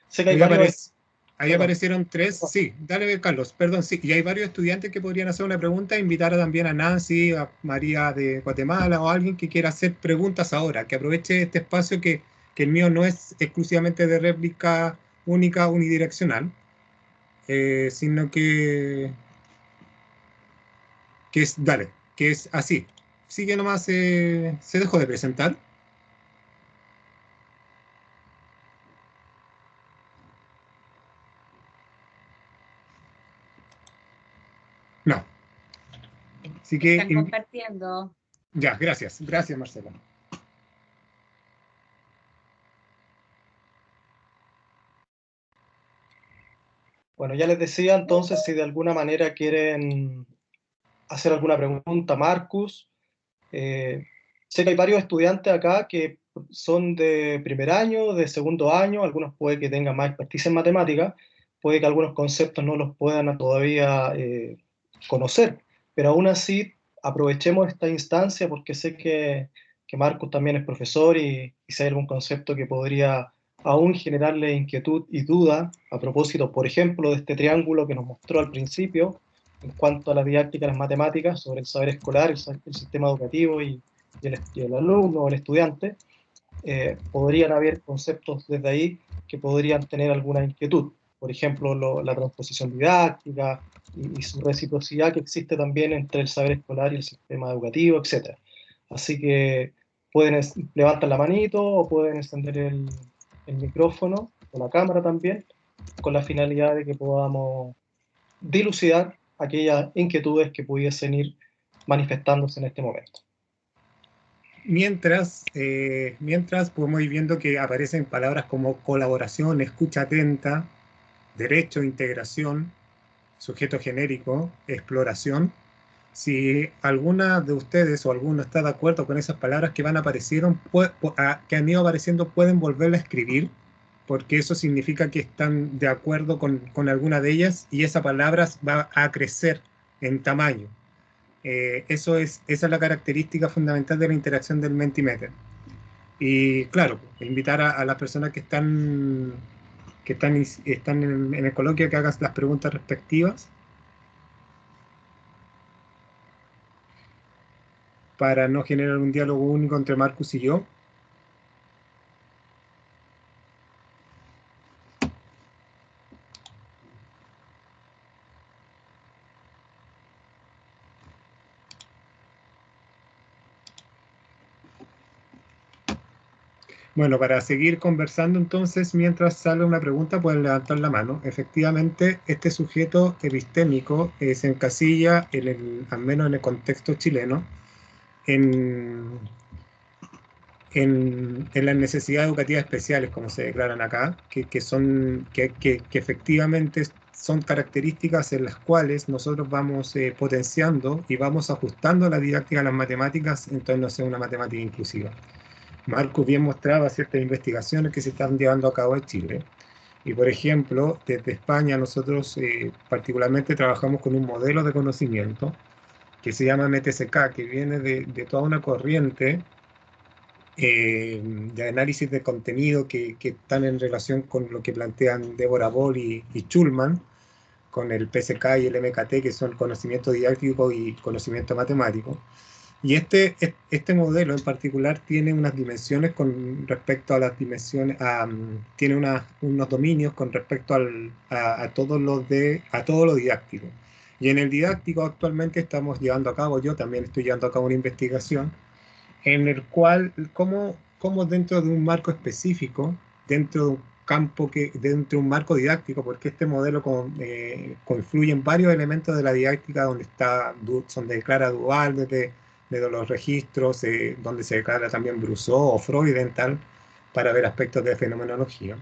Sé que hay varios... Ahí aparecieron 3, sí, dale Carlos, perdón, sí, y hay varios estudiantes que podrían hacer una pregunta, invitar también a Nancy, a María de Guatemala o a alguien que quiera hacer preguntas ahora, que aproveche este espacio que el mío no es exclusivamente de réplica única, unidireccional, sino que es, dale, que es así, sigue nomás, se dejó de presentar. No. Así que... Están compartiendo. Ya, gracias Marcela. Bueno, ya les decía, entonces, si de alguna manera quieren hacer alguna pregunta, Marcus. Sé que hay varios estudiantes acá que son de primer año, de segundo año, algunos puede que tengan más expertise en matemáticas, puede que algunos conceptos no los puedan todavía conocer, pero aún así aprovechemos esta instancia porque sé que Marcus también es profesor y si hay algún concepto que podría aún generarle inquietud y duda a propósito, por ejemplo, de este triángulo que nos mostró al principio en cuanto a la didáctica de las matemáticas, sobre el saber escolar, el sistema educativo y el alumno o el estudiante, podrían haber conceptos desde ahí que podrían tener alguna inquietud. Por ejemplo, la transposición didáctica y su reciprocidad que existe también entre el saber escolar y el sistema educativo, etc. Así que pueden levantar la manito o pueden encender el micrófono o la cámara también, con la finalidad de que podamos dilucidar aquellas inquietudes que pudiesen ir manifestándose en este momento. Mientras podemos ir viendo que aparecen palabras como colaboración, escucha atenta, derecho, integración, sujeto genérico, exploración. Si alguna de ustedes o alguno está de acuerdo con esas palabras que que han ido apareciendo, pueden volverla a escribir, porque eso significa que están de acuerdo con alguna de ellas y esa palabra va a crecer en tamaño. Esa es la característica fundamental de la interacción del Mentimeter. Y claro, invitar a las personas que están en el coloquio que hagan las preguntas respectivas para no generar un diálogo único entre Marcus y yo. Bueno, para seguir conversando entonces, mientras sale una pregunta, pueden levantar la mano. Efectivamente, este sujeto epistémico se encasilla, al menos en el contexto chileno, en las necesidades educativas especiales, como se declaran acá, que efectivamente son características en las cuales nosotros vamos potenciando y vamos ajustando la didáctica de las matemáticas en torno a ser una matemática inclusiva. Marcus bien mostraba ciertas investigaciones que se están llevando a cabo en Chile. Y por ejemplo, desde España nosotros particularmente trabajamos con un modelo de conocimiento que se llama MTSK, que viene de toda una corriente de análisis de contenido que están en relación con lo que plantean Deborah Boll y Schulman, con el PSK y el MKT, que son conocimiento didáctico y conocimiento matemático. Y este modelo en particular tiene unas dimensiones con respecto a las dimensiones, tiene unos dominios con respecto a todo lo didáctico. Y en el didáctico actualmente estamos llevando a cabo, yo también estoy llevando a cabo una investigación en el cual, cómo dentro de un marco específico, dentro de un campo dentro de un marco didáctico, porque este modelo confluye en varios elementos de la didáctica donde declara Dual desde los registros, donde se declara también Brousseau o Freud en tal, para ver aspectos de fenomenología.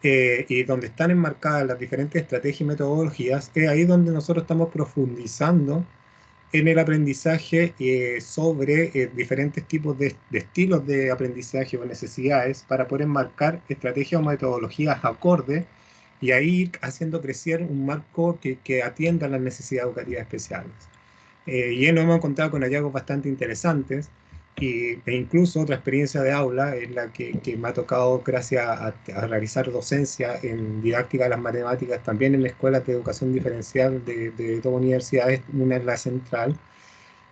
Y donde están enmarcadas las diferentes estrategias y metodologías, es ahí donde nosotros estamos profundizando en el aprendizaje sobre diferentes tipos de estilos de aprendizaje o necesidades para poder enmarcar estrategias o metodologías acordes y ahí ir haciendo crecer un marco que atienda las necesidades educativas especiales. Y nos hemos encontrado con hallazgos bastante interesantes e incluso otra experiencia de aula es la que me ha tocado gracias a realizar docencia en didáctica de las matemáticas también en escuelas de educación diferencial de dos universidades, una es la central,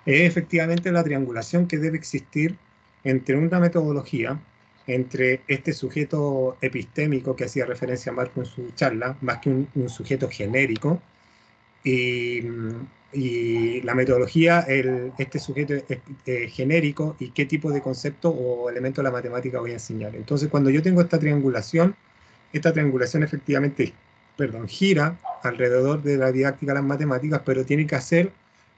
es efectivamente la triangulación que debe existir entre una metodología, entre este sujeto epistémico que hacía referencia a Marco en su charla, más que un sujeto genérico, y la metodología, este sujeto genérico y qué tipo de concepto o elemento de la matemática voy a enseñar. Entonces, cuando yo tengo esta triangulación efectivamente, gira alrededor de la didáctica de las matemáticas, pero tiene que hacer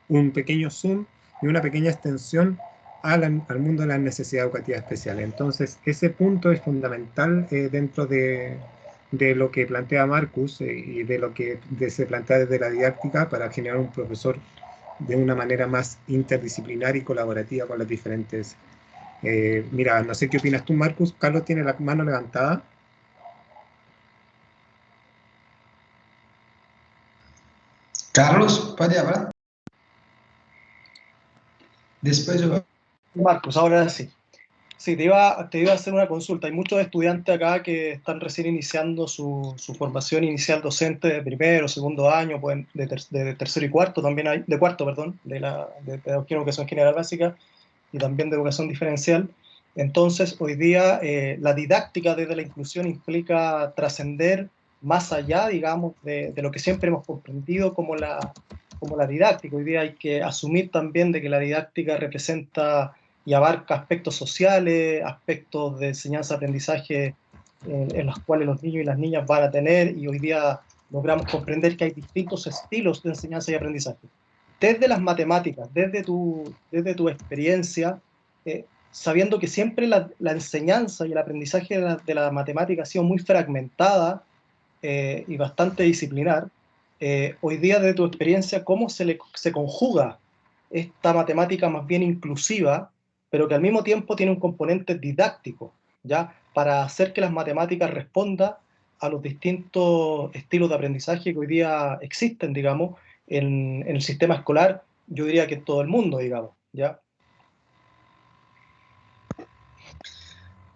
un pequeño zoom y una pequeña extensión al mundo de las necesidades educativas especiales. Entonces, ese punto es fundamental dentro de lo que plantea Marcus y de lo que se plantea desde la didáctica para generar un profesor de una manera más interdisciplinar y colaborativa con las diferentes. Mira, no sé qué opinas tú, Marcus. Carlos tiene la mano levantada. Carlos, ¿puede hablar? Después yo... Marcos, ahora sí. Sí, te iba a hacer una consulta. Hay muchos estudiantes acá que están recién iniciando su formación inicial docente de primero, segundo año, pues de tercero y cuarto, también hay, de cuarto, perdón, de pedagogía y educación general básica y también de educación diferencial. Entonces, hoy día la didáctica desde la inclusión implica trascender más allá, digamos, de lo que siempre hemos comprendido como la didáctica. Hoy día hay que asumir también de que la didáctica representa y abarca aspectos sociales, aspectos de enseñanza-aprendizaje en los cuales los niños y las niñas van a tener, y hoy día logramos comprender que hay distintos estilos de enseñanza y aprendizaje. Desde las matemáticas, desde tu experiencia, sabiendo que siempre la enseñanza y el aprendizaje de la matemática ha sido muy fragmentada y bastante disciplinar, hoy día desde tu experiencia, ¿cómo se conjuga esta matemática más bien inclusiva, pero que al mismo tiempo tiene un componente didáctico, ¿ya? Para hacer que las matemáticas respondan a los distintos estilos de aprendizaje que hoy día existen, digamos, en el sistema escolar, yo diría que en todo el mundo, digamos, ¿ya?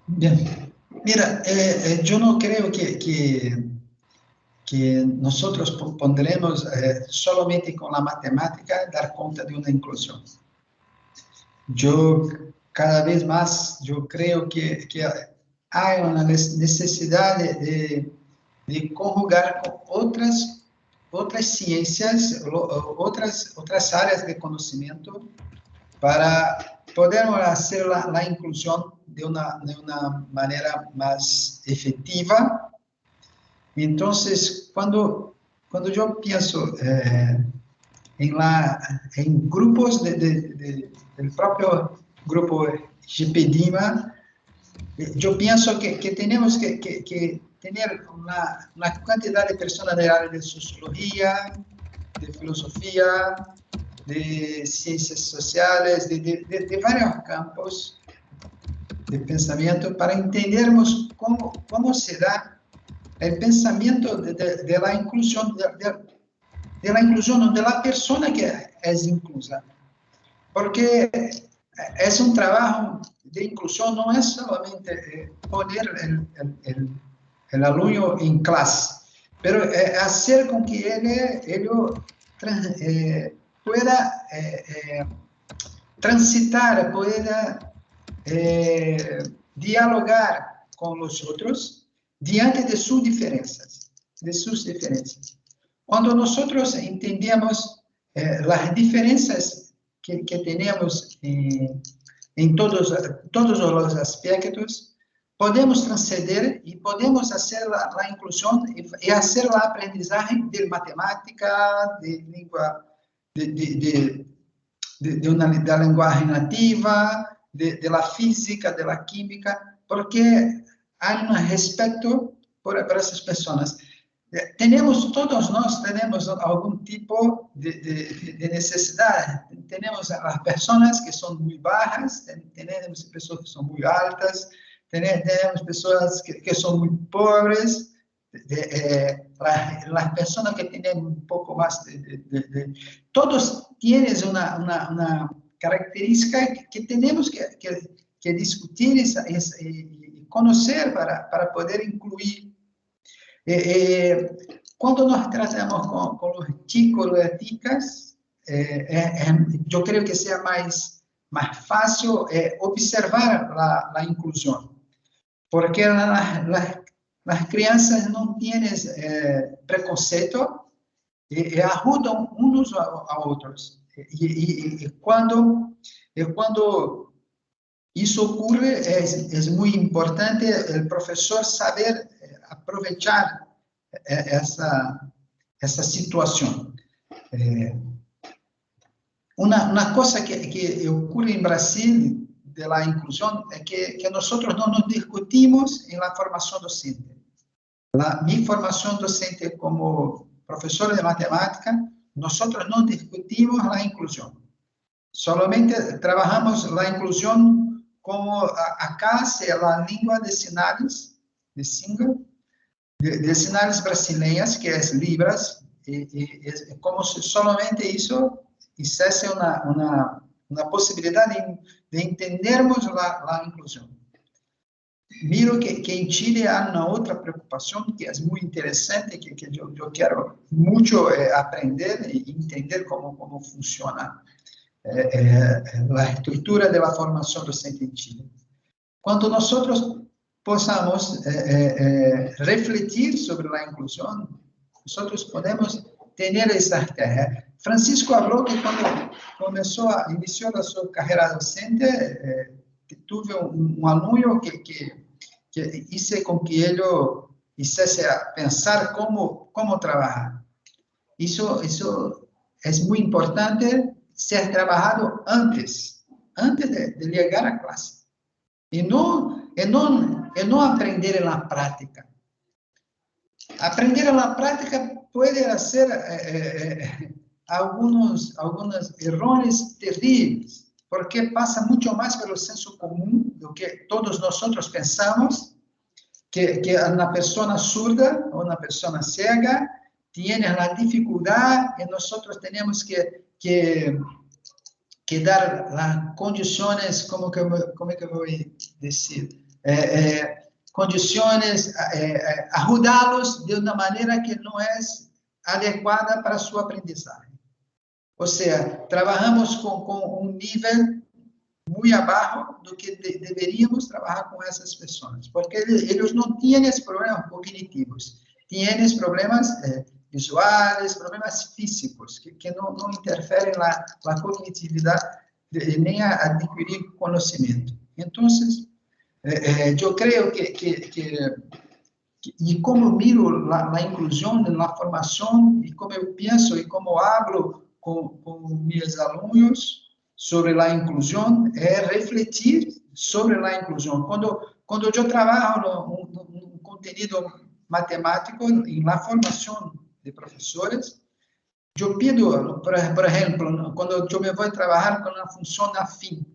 Bien. Mira, yo no creo que nosotros pondremos solamente con la matemática dar cuenta de una inclusión. Yo cada vez más, yo creo que hay una necesidad de conjugar con otras ciencias, otras áreas de conocimiento para poder hacer la inclusión de una manera más efectiva. Entonces, cuando yo pienso en grupos del propio grupo GPDIMA, yo pienso que tenemos que tener una cantidad de personas de área de sociología, de filosofía, de ciencias sociales, de varios campos de pensamiento para entendermos cómo se da el pensamiento de la inclusión, de la inclusión de la persona que es inclusa. Porque es un trabajo de inclusión, no es solamente poner el alumno en clase, pero hacer con que él pueda transitar, pueda dialogar con los otros diante de sus diferencias. Cuando nosotros entendemos las diferencias que tenemos en todos los aspectos, podemos transcender y podemos hacer la inclusión y hacer la aprendizaje de matemática, de lengua, de la lenguaje nativa, de la física, de la química, porque hay un respeto por esas personas. Todos nós tenemos algún tipo de necesidad. Tenemos a las personas que son muy bajas, tenemos personas que son muy altas, tenemos personas que son muy pobres, las personas que tienen un poco más todos tienen una característica que tenemos que discutir y conocer para poder incluir. Cuando nos tratamos con los chicos, las chicas, yo creo que sea más fácil observar la inclusión, porque las crianças no tienen preconceito y ayudan unos a otros. Y cuando eso ocurre, es muy importante el profesor saber aprovechar esa situación. Una cosa que ocurre en Brasil de la inclusión es que nosotros no nos discutimos en la formación docente. Mi formación docente como profesor de matemática, nosotros no discutimos la inclusión. Solamente trabajamos la inclusión como acá sea la lengua de sinais, de sinais brasileiras, que es Libras, es como si solamente eso hiciese una posibilidad de entendermos la inclusión. Miro que en Chile hay una otra preocupación que es muy interesante, que yo quiero mucho aprender y entender cómo funciona la estructura de la formación docente en Chile. Cuando nosotros podamos refletir sobre la inclusión, nosotros podemos tener esa tarea. Francisco habló que cuando inició su carrera docente, tuve un alumno que hice con que él hiciese a pensar cómo trabajar. Eso es muy importante ser trabajado antes de llegar a clase. Y no aprender en la práctica. Aprender en la práctica puede hacer algunos errores terribles, porque pasa mucho más por el senso común do que todos nosotros pensamos, que una persona surda o una persona ciega tiene la dificultad y nosotros tenemos que dar las condiciones, ¿cómo que voy a decir? Condiciones, ayudarlos de una manera que no es adecuada para su aprendizaje. O sea, trabajamos con un nivel muy abajo do que deberíamos trabajar con esas personas, porque ellos no tienen problemas cognitivos, tienen problemas visuales, problemas físicos, que no interfieren la cognitividad ni a adquirir conocimiento. Entonces, yo creo y como miro la inclusión en la formación, y como yo pienso y como hablo con mis alumnos sobre la inclusión, es refletir sobre la inclusión. Cuando yo trabajo un contenido matemático en la formación de profesores, yo pido, por ejemplo, cuando yo me voy a trabajar con una función afín,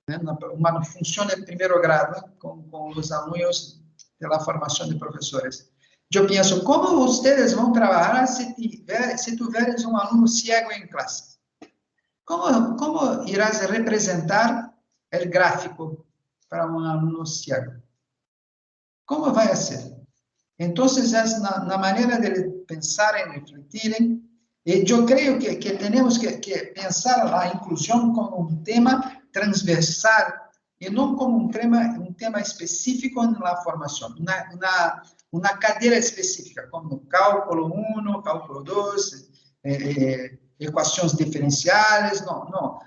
una función de primer grado con los alumnos de la formación de profesores. Yo pienso, ¿cómo ustedes van a trabajar si tuvieres un alumno ciego en clase? ¿Cómo irás a representar el gráfico para un alumno ciego? ¿Cómo va a ser? Entonces, es una manera de pensar y refletir. Y yo creo que tenemos que pensar la inclusión como un tema transversal y no como un tema específico en la formación, una cadera específica, como cálculo 1, cálculo 2, ecuaciones diferenciales, no.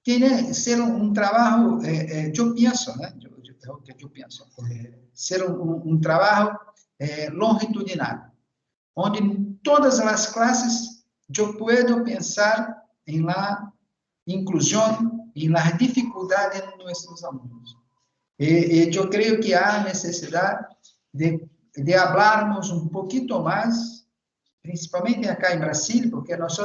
Tiene que ser un trabajo, yo pienso, ¿no? Yo pienso, ser um trabalho longitudinal, onde em todas as classes eu posso pensar em la inclusão, em las dificuldades de nossos alunos. E eu creio que há necessidade de hablarmos um pouquinho mais, principalmente acá em Brasil, porque nós,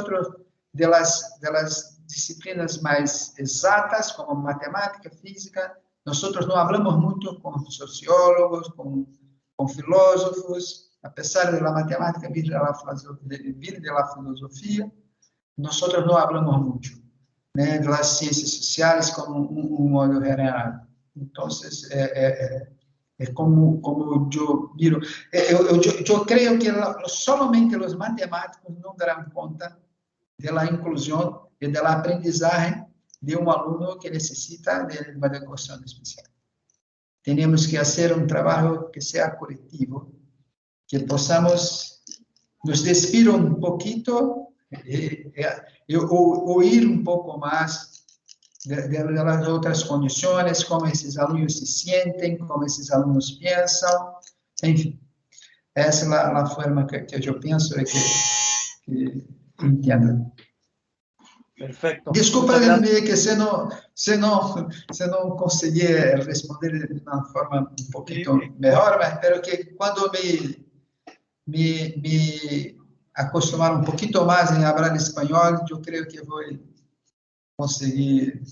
de las disciplinas mais exatas, como matemática, física, nós não falamos muito com sociólogos, com filósofos, apesar de la matemática vir de la filosofia, nós não falamos muito, né, das ciências sociais como modo geral. Então, como eu miro, eu creio que somente os matemáticos não darão conta da inclusão e da aprendizagem de aluno que necessita de uma educação especial. Temos que fazer um trabalho que seja coletivo, que possamos nos despir um pouquinho e ouvir um pouco mais das outras condições, como esses alunos se sentem, como esses alunos pensam, enfim. Essa é a forma que eu penso e que entendo. Perfecto. Desculpa que se não consegui responder de uma forma um pouquinho melhor, mas espero que quando me acostumar um pouquinho mais em falar espanhol, eu creio que vou conseguir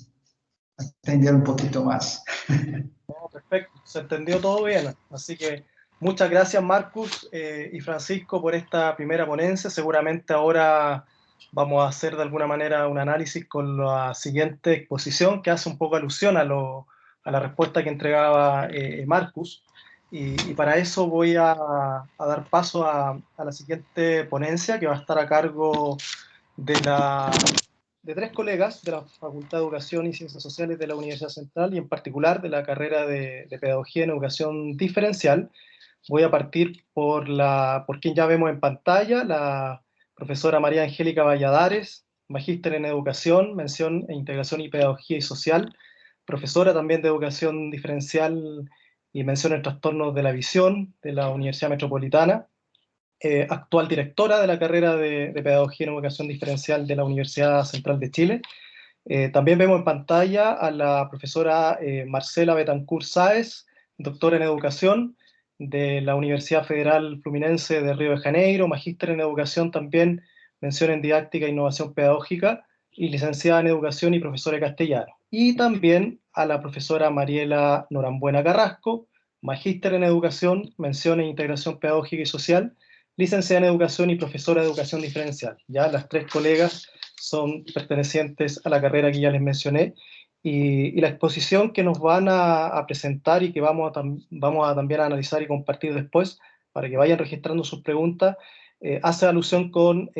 atender un poquito más. No, perfecto, se entendió todo bien. Así que muchas gracias, Marcus y Francisco, por esta primera ponencia. Seguramente ahora vamos a hacer de alguna manera un análisis con la siguiente exposición, que hace un poco alusión a la respuesta que entregaba Marcus. Y para eso voy a dar paso a la siguiente ponencia, que va a estar a cargo de tres colegas de la Facultad de Educación y Ciencias Sociales de la Universidad Central, y en particular de la carrera de Pedagogía en Educación Diferencial. Voy a partir por quien ya vemos en pantalla, la profesora María Angélica Valladares, magíster en Educación, mención en Integración y Pedagogía y Social, profesora también de Educación Diferencial y mención en Trastornos de la Visión de la Universidad Metropolitana, actual directora de la carrera de Pedagogía en Educación Diferencial de la Universidad Central de Chile. También vemos en pantalla a la profesora Marcela Betancourt Sáez, doctora en Educación de la Universidad Federal Fluminense de Río de Janeiro, magíster en Educación también, mención en Didáctica e Innovación Pedagógica, y licenciada en Educación y profesora de castellano. Y también a la profesora Mariela Norambuena Carrasco, magíster en Educación, mención en Integración Pedagógica y Social, licenciada en Educación y profesora de Educación Diferencial. Ya las tres colegas son pertenecientes a la carrera que ya les mencioné, y la exposición que nos van a presentar y que vamos a también a analizar y compartir después, para que vayan registrando sus preguntas, hace alusión con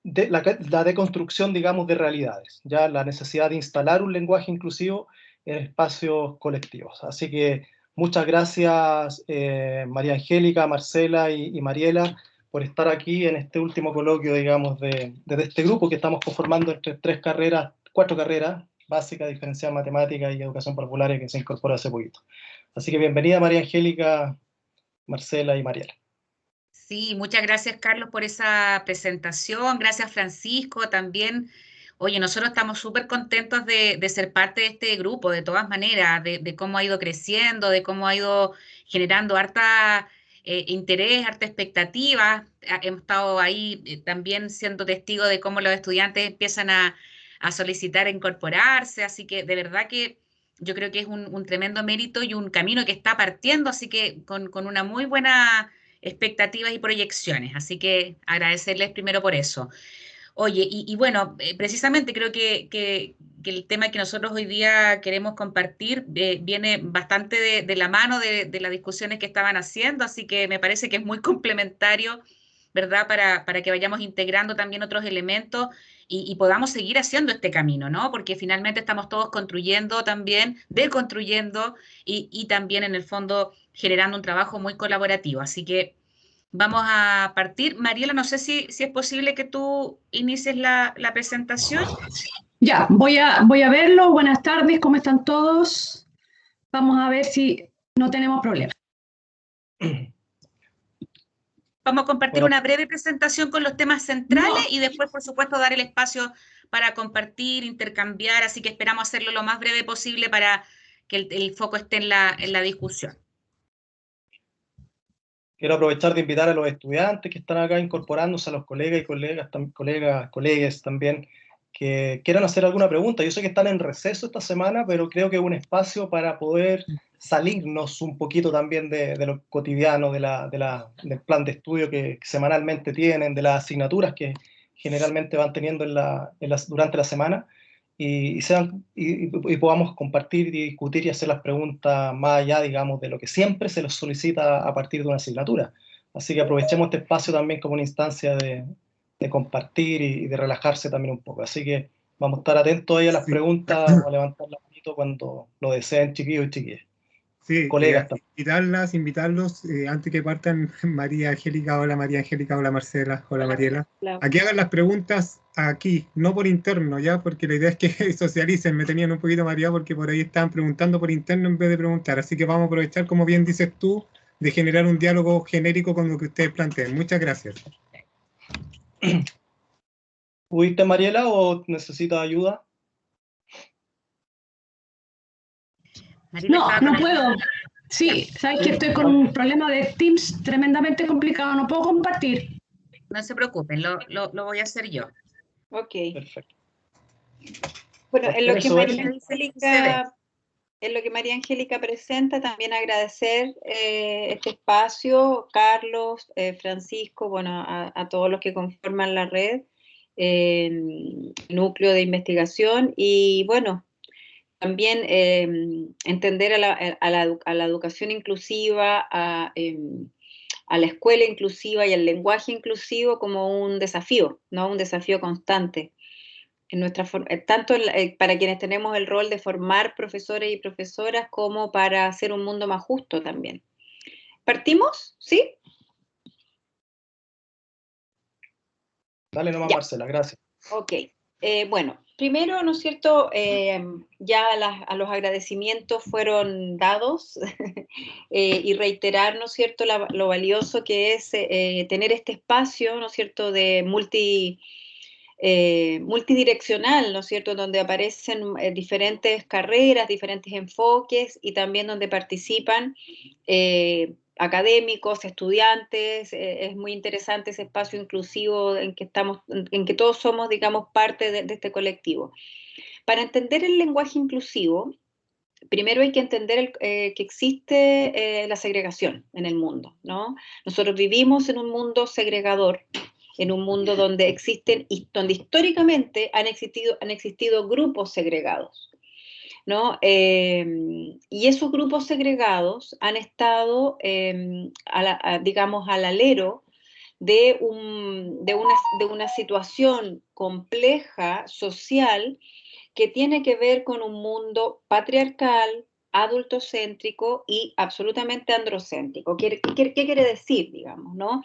la deconstrucción, digamos, de realidades, ya la necesidad de instalar un lenguaje inclusivo en espacios colectivos. Así que muchas gracias, María Angélica, Marcela y Mariela, por estar aquí en este último coloquio, digamos, de este grupo que estamos conformando entre cuatro carreras, básica, diferencial, matemática y educación popular, que se incorporó hace poquito. Así que bienvenida, María Angélica, Marcela y Mariela. Sí, muchas gracias, Carlos, por esa presentación. Gracias, Francisco, también. Oye, nosotros estamos súper contentos de ser parte de este grupo, de todas maneras, de cómo ha ido creciendo, de cómo ha ido generando harta interés, harta expectativa. Hemos estado ahí también siendo testigos de cómo los estudiantes empiezan a solicitar incorporarse, así que de verdad que yo creo que es un tremendo mérito y un camino que está partiendo, así que con una muy buena expectativas y proyecciones, así que agradecerles primero por eso. Oye, y bueno, precisamente creo que el tema que nosotros hoy día queremos compartir viene bastante de la mano de las discusiones que estaban haciendo, así que me parece que es muy complementario, ¿verdad? Para que vayamos integrando también otros elementos y podamos seguir haciendo este camino, ¿no? Porque finalmente estamos todos construyendo también, deconstruyendo y también en el fondo generando un trabajo muy colaborativo. Así que vamos a partir. Mariela, no sé si es posible que tú inicies la presentación. Ya, voy a verlo. Buenas tardes, ¿cómo están todos? Vamos a ver si no tenemos problema. Vamos a compartir Bueno, una breve presentación con los temas centrales y después, por supuesto, dar el espacio para compartir, intercambiar, así que esperamos hacerlo lo más breve posible para que el foco esté en la discusión. quiero aprovechar de invitar a los estudiantes que están acá incorporándose, a los colegas y colegas también, que quieran hacer alguna pregunta. Yo sé que están en receso esta semana, pero creo que es un espacio para poder salirnos un poquito también de lo cotidiano, del plan de estudio que semanalmente tienen, de las asignaturas que generalmente van teniendo durante la semana, y podamos compartir y discutir y hacer las preguntas más allá, digamos, de lo que siempre se les solicita a partir de una asignatura. Así que aprovechemos este espacio también como una instancia de compartir y de relajarse también un poco. Así que vamos a estar atentos ahí a las preguntas o a levantar la manito cuando lo deseen, chiquillos y chiquillas. Sí, Colegas también. invitarlos, antes que partan, María Angélica, hola Marcela, hola Mariela, a que hagan las preguntas aquí, no por interno, ya, porque la idea es que socialicen. Me tenían un poquito mareado porque por ahí estaban preguntando por interno en vez de preguntar, así que vamos a aprovechar, como bien dices tú, de generar un diálogo genérico con lo que ustedes planteen. Muchas gracias. ¿Pudiste, Mariela, o necesitas ayuda? No puedo. Sí, sabes que estoy con un problema de Teams tremendamente complicado, no puedo compartir. No se preocupen, lo voy a hacer yo. Ok. Perfecto. Bueno, en lo que María María Angélica presenta, también agradecer este espacio, Carlos, Francisco, bueno, a todos los que conforman la red, núcleo de investigación, y bueno, también entender a la educación inclusiva, a la escuela inclusiva y al lenguaje inclusivo como un desafío, ¿no? Un desafío constante. Tanto para quienes tenemos el rol de formar profesores y profesoras como para hacer un mundo más justo también. ¿Partimos? ¿Sí? Dale nomás, Ya. Marcela, gracias. Ok. Bueno, primero, ¿no es cierto? Ya los agradecimientos fueron dados y reiterar, ¿no es cierto?, lo valioso que es tener este espacio, ¿no es cierto?, de multidireccional, ¿no es cierto?, donde aparecen diferentes carreras, diferentes enfoques y también donde participan académicos, estudiantes. Es muy interesante ese espacio inclusivo en que todos somos, digamos, parte de este colectivo. Para entender el lenguaje inclusivo, primero hay que entender que existe la segregación en el mundo, ¿no? Nosotros vivimos en un mundo segregador, en un mundo donde donde históricamente han existido grupos segregados, ¿no? Y esos grupos segregados han estado, digamos, al alero de una situación compleja social que tiene que ver con un mundo patriarcal, adultocéntrico y absolutamente androcéntrico. ¿Qué quiere decir, digamos, no?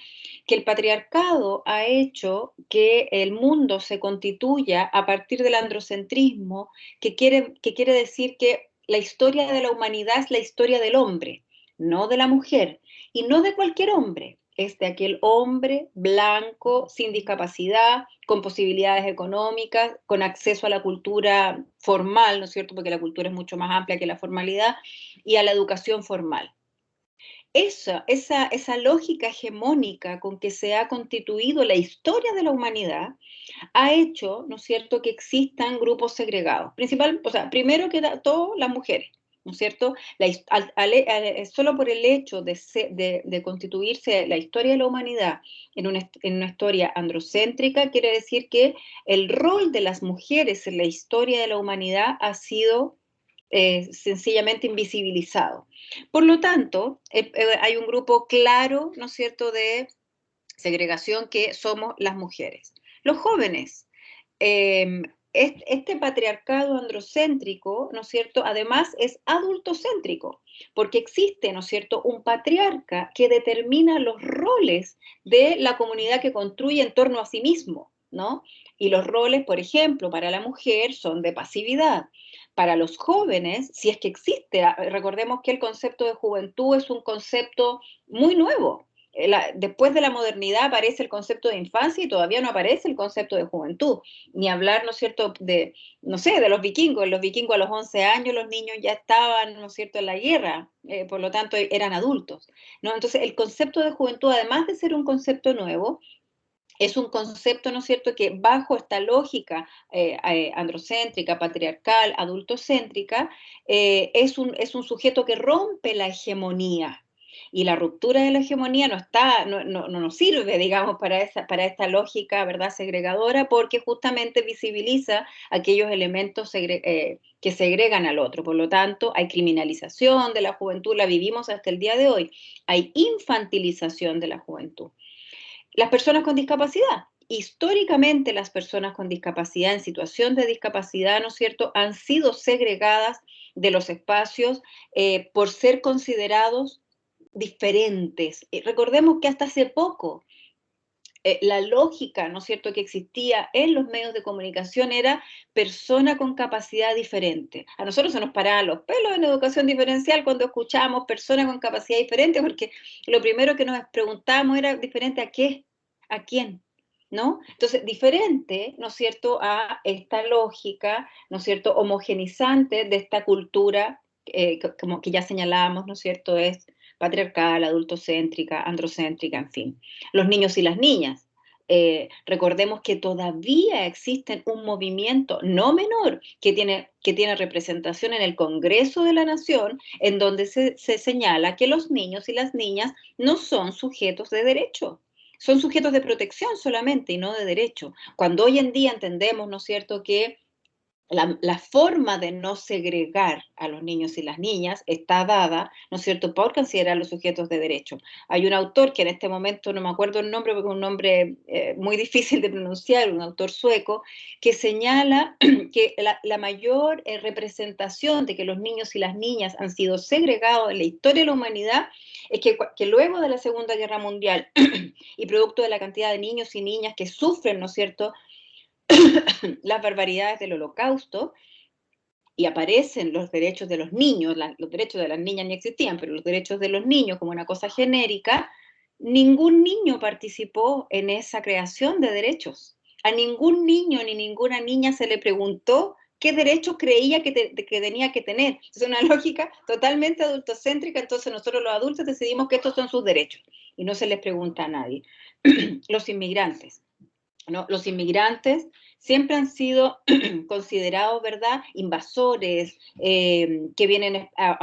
Que el patriarcado ha hecho que el mundo se constituya a partir del androcentrismo, que quiere decir que la historia de la humanidad es la historia del hombre, no de la mujer, y no de cualquier hombre. Es de aquel hombre blanco, sin discapacidad, con posibilidades económicas, con acceso a la cultura formal, ¿no es cierto?, porque la cultura es mucho más amplia que la formalidad, y a la educación formal. Esa lógica hegemónica con que se ha constituido la historia de la humanidad ha hecho, ¿no es cierto?, que existan grupos segregados. Primero que todo, las mujeres, ¿no es cierto? Solo por el hecho de constituirse la historia de la humanidad en una historia androcéntrica, quiere decir que el rol de las mujeres en la historia de la humanidad ha sido sencillamente invisibilizado. Por lo tanto, hay un grupo claro, ¿no es cierto?, de segregación que somos las mujeres. Los jóvenes, este patriarcado androcéntrico, ¿no es cierto?, además es adultocéntrico, porque existe, ¿no es cierto?, un patriarca que determina los roles de la comunidad que construye en torno a sí mismo, ¿no? Y los roles, por ejemplo, para la mujer son de pasividad. Para los jóvenes, si es que existe, recordemos que el concepto de juventud es un concepto muy nuevo. Después de la modernidad aparece el concepto de infancia y todavía no aparece el concepto de juventud. Ni hablar, ¿no es cierto?, de, no sé, de los vikingos. Los vikingos a los 11 años los niños ya estaban, ¿no es cierto?, en la guerra, por lo tanto eran adultos, ¿no? Entonces el concepto de juventud, además de ser un concepto nuevo, es un concepto, ¿no es cierto?, que bajo esta lógica androcéntrica, patriarcal, adultocéntrica, es un sujeto que rompe la hegemonía. Y la ruptura de la hegemonía no nos sirve, digamos, para esta lógica, ¿verdad?, segregadora, porque justamente visibiliza aquellos elementos que segregan al otro. Por lo tanto, hay criminalización de la juventud, la vivimos hasta el día de hoy. Hay infantilización de la juventud. Las personas con discapacidad. Históricamente las personas con discapacidad, en situación de discapacidad, ¿no es cierto?, han sido segregadas de los espacios por ser considerados diferentes. Recordemos que hasta hace poco la lógica, ¿no es cierto?, que existía en los medios de comunicación era persona con capacidad diferente. A nosotros se nos paraban los pelos en educación diferencial cuando escuchábamos persona con capacidad diferente, porque lo primero que nos preguntábamos era diferente a qué, a quién, ¿no? Entonces, diferente, ¿no es cierto?, a esta lógica, ¿no es cierto?, homogenizante de esta cultura, como que ya señalábamos, ¿no es cierto?, es patriarcal, adultocéntrica, androcéntrica, en fin. Los niños y las niñas. Recordemos que todavía existe un movimiento no menor que tiene representación en el Congreso de la Nación, en donde se señala que los niños y las niñas no son sujetos de derecho, son sujetos de protección solamente y no de derecho. Cuando hoy en día entendemos, ¿no es cierto?, que la forma de no segregar a los niños y las niñas está dada, ¿no es cierto?, por considerar los sujetos de derecho. Hay un autor que en este momento no me acuerdo el nombre porque es un nombre muy difícil de pronunciar, un autor sueco, que señala que la mayor representación de que los niños y las niñas han sido segregados en la historia de la humanidad es que luego de la Segunda Guerra Mundial y producto de la cantidad de niños y niñas que sufren, ¿no es cierto?, las barbaridades del Holocausto, y aparecen los derechos de los niños, los derechos de las niñas ni existían, pero los derechos de los niños como una cosa genérica, ningún niño participó en esa creación de derechos. A ningún niño ni ninguna niña se le preguntó qué derechos creía que tenía que tener. Es una lógica totalmente adultocéntrica, entonces nosotros los adultos decidimos que estos son sus derechos y no se les pregunta a nadie. Los inmigrantes, ¿no? Los inmigrantes siempre han sido considerados, ¿verdad?, invasores, que vienen a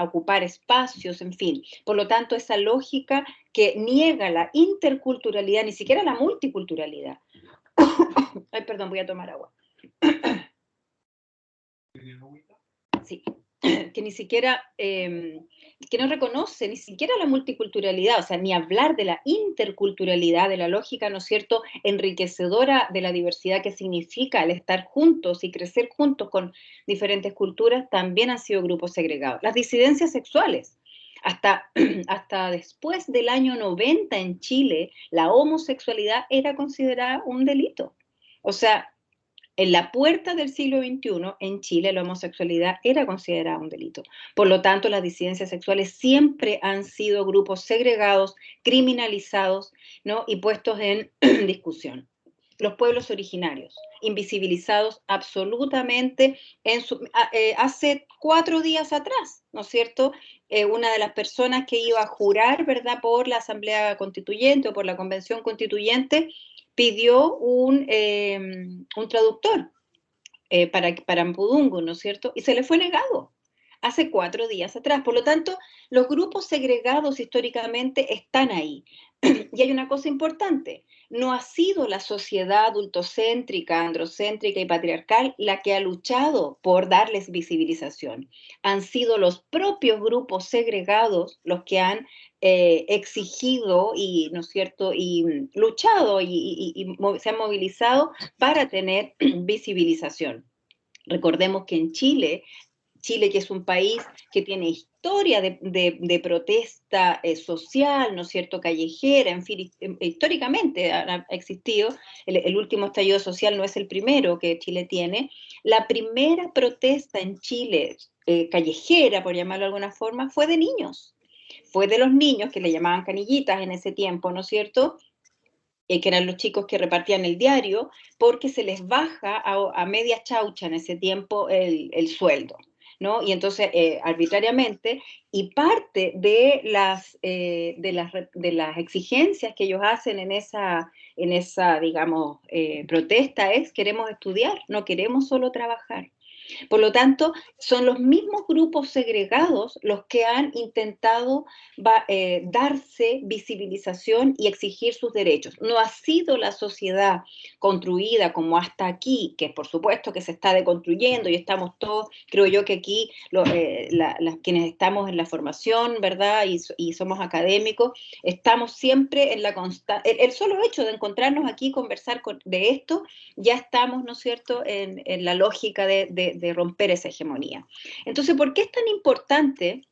ocupar espacios, en fin. Por lo tanto, esa lógica que niega la interculturalidad, ni siquiera la multiculturalidad. Ay, perdón, voy a tomar agua. Sí. Que ni siquiera, que no reconoce ni siquiera la multiculturalidad, o sea, ni hablar de la interculturalidad, de la lógica, ¿no es cierto?, enriquecedora de la diversidad que significa el estar juntos y crecer juntos con diferentes culturas, también han sido grupos segregados. Las disidencias sexuales. Hasta después del año 90 en Chile, la homosexualidad era considerada un delito. O sea, en la puerta del siglo XXI, en Chile, la homosexualidad era considerada un delito. Por lo tanto, las disidencias sexuales siempre han sido grupos segregados, criminalizados, ¿no?, y puestos en discusión. Los pueblos originarios, invisibilizados absolutamente hace 4 días atrás, ¿no es cierto? Una de las personas que iba a jurar, ¿verdad?, por la Asamblea Constituyente o por la Convención Constituyente, pidió un traductor para Mpudungun, ¿no es cierto? Y se le fue negado hace 4 días atrás. Por lo tanto, los grupos segregados históricamente están ahí. Y hay una cosa importante, no ha sido la sociedad adultocéntrica, androcéntrica y patriarcal la que ha luchado por darles visibilización. Han sido los propios grupos segregados los que han exigido y, ¿no es cierto?, y luchado y se han movilizado para tener visibilización. Recordemos que en Chile Chile, que es un país que tiene historia de protesta social, ¿no es cierto?, callejera, en fin, históricamente ha existido, el último estallido social no es el primero que Chile tiene. La primera protesta en Chile, callejera, por llamarlo de alguna forma, fue de niños. Fue de los niños, que le llamaban canillitas en ese tiempo, ¿no es cierto?, que eran los chicos que repartían el diario, porque se les baja a media chaucha en ese tiempo el sueldo, ¿no? Y entonces, arbitrariamente, y parte de las exigencias que ellos hacen en esa digamos, protesta es: queremos estudiar, no queremos solo trabajar. Por lo tanto, son los mismos grupos segregados los que han intentado darse visibilización y exigir sus derechos. No ha sido la sociedad construida como hasta aquí, que por supuesto que se está deconstruyendo y estamos todos, creo yo que aquí quienes estamos en la formación, ¿verdad? Y somos académicos, estamos siempre en la constante. El solo hecho de encontrarnos aquí y conversar de esto, ya estamos, ¿no es cierto?, en la lógica de romper esa hegemonía. Entonces, ¿por qué es tan importante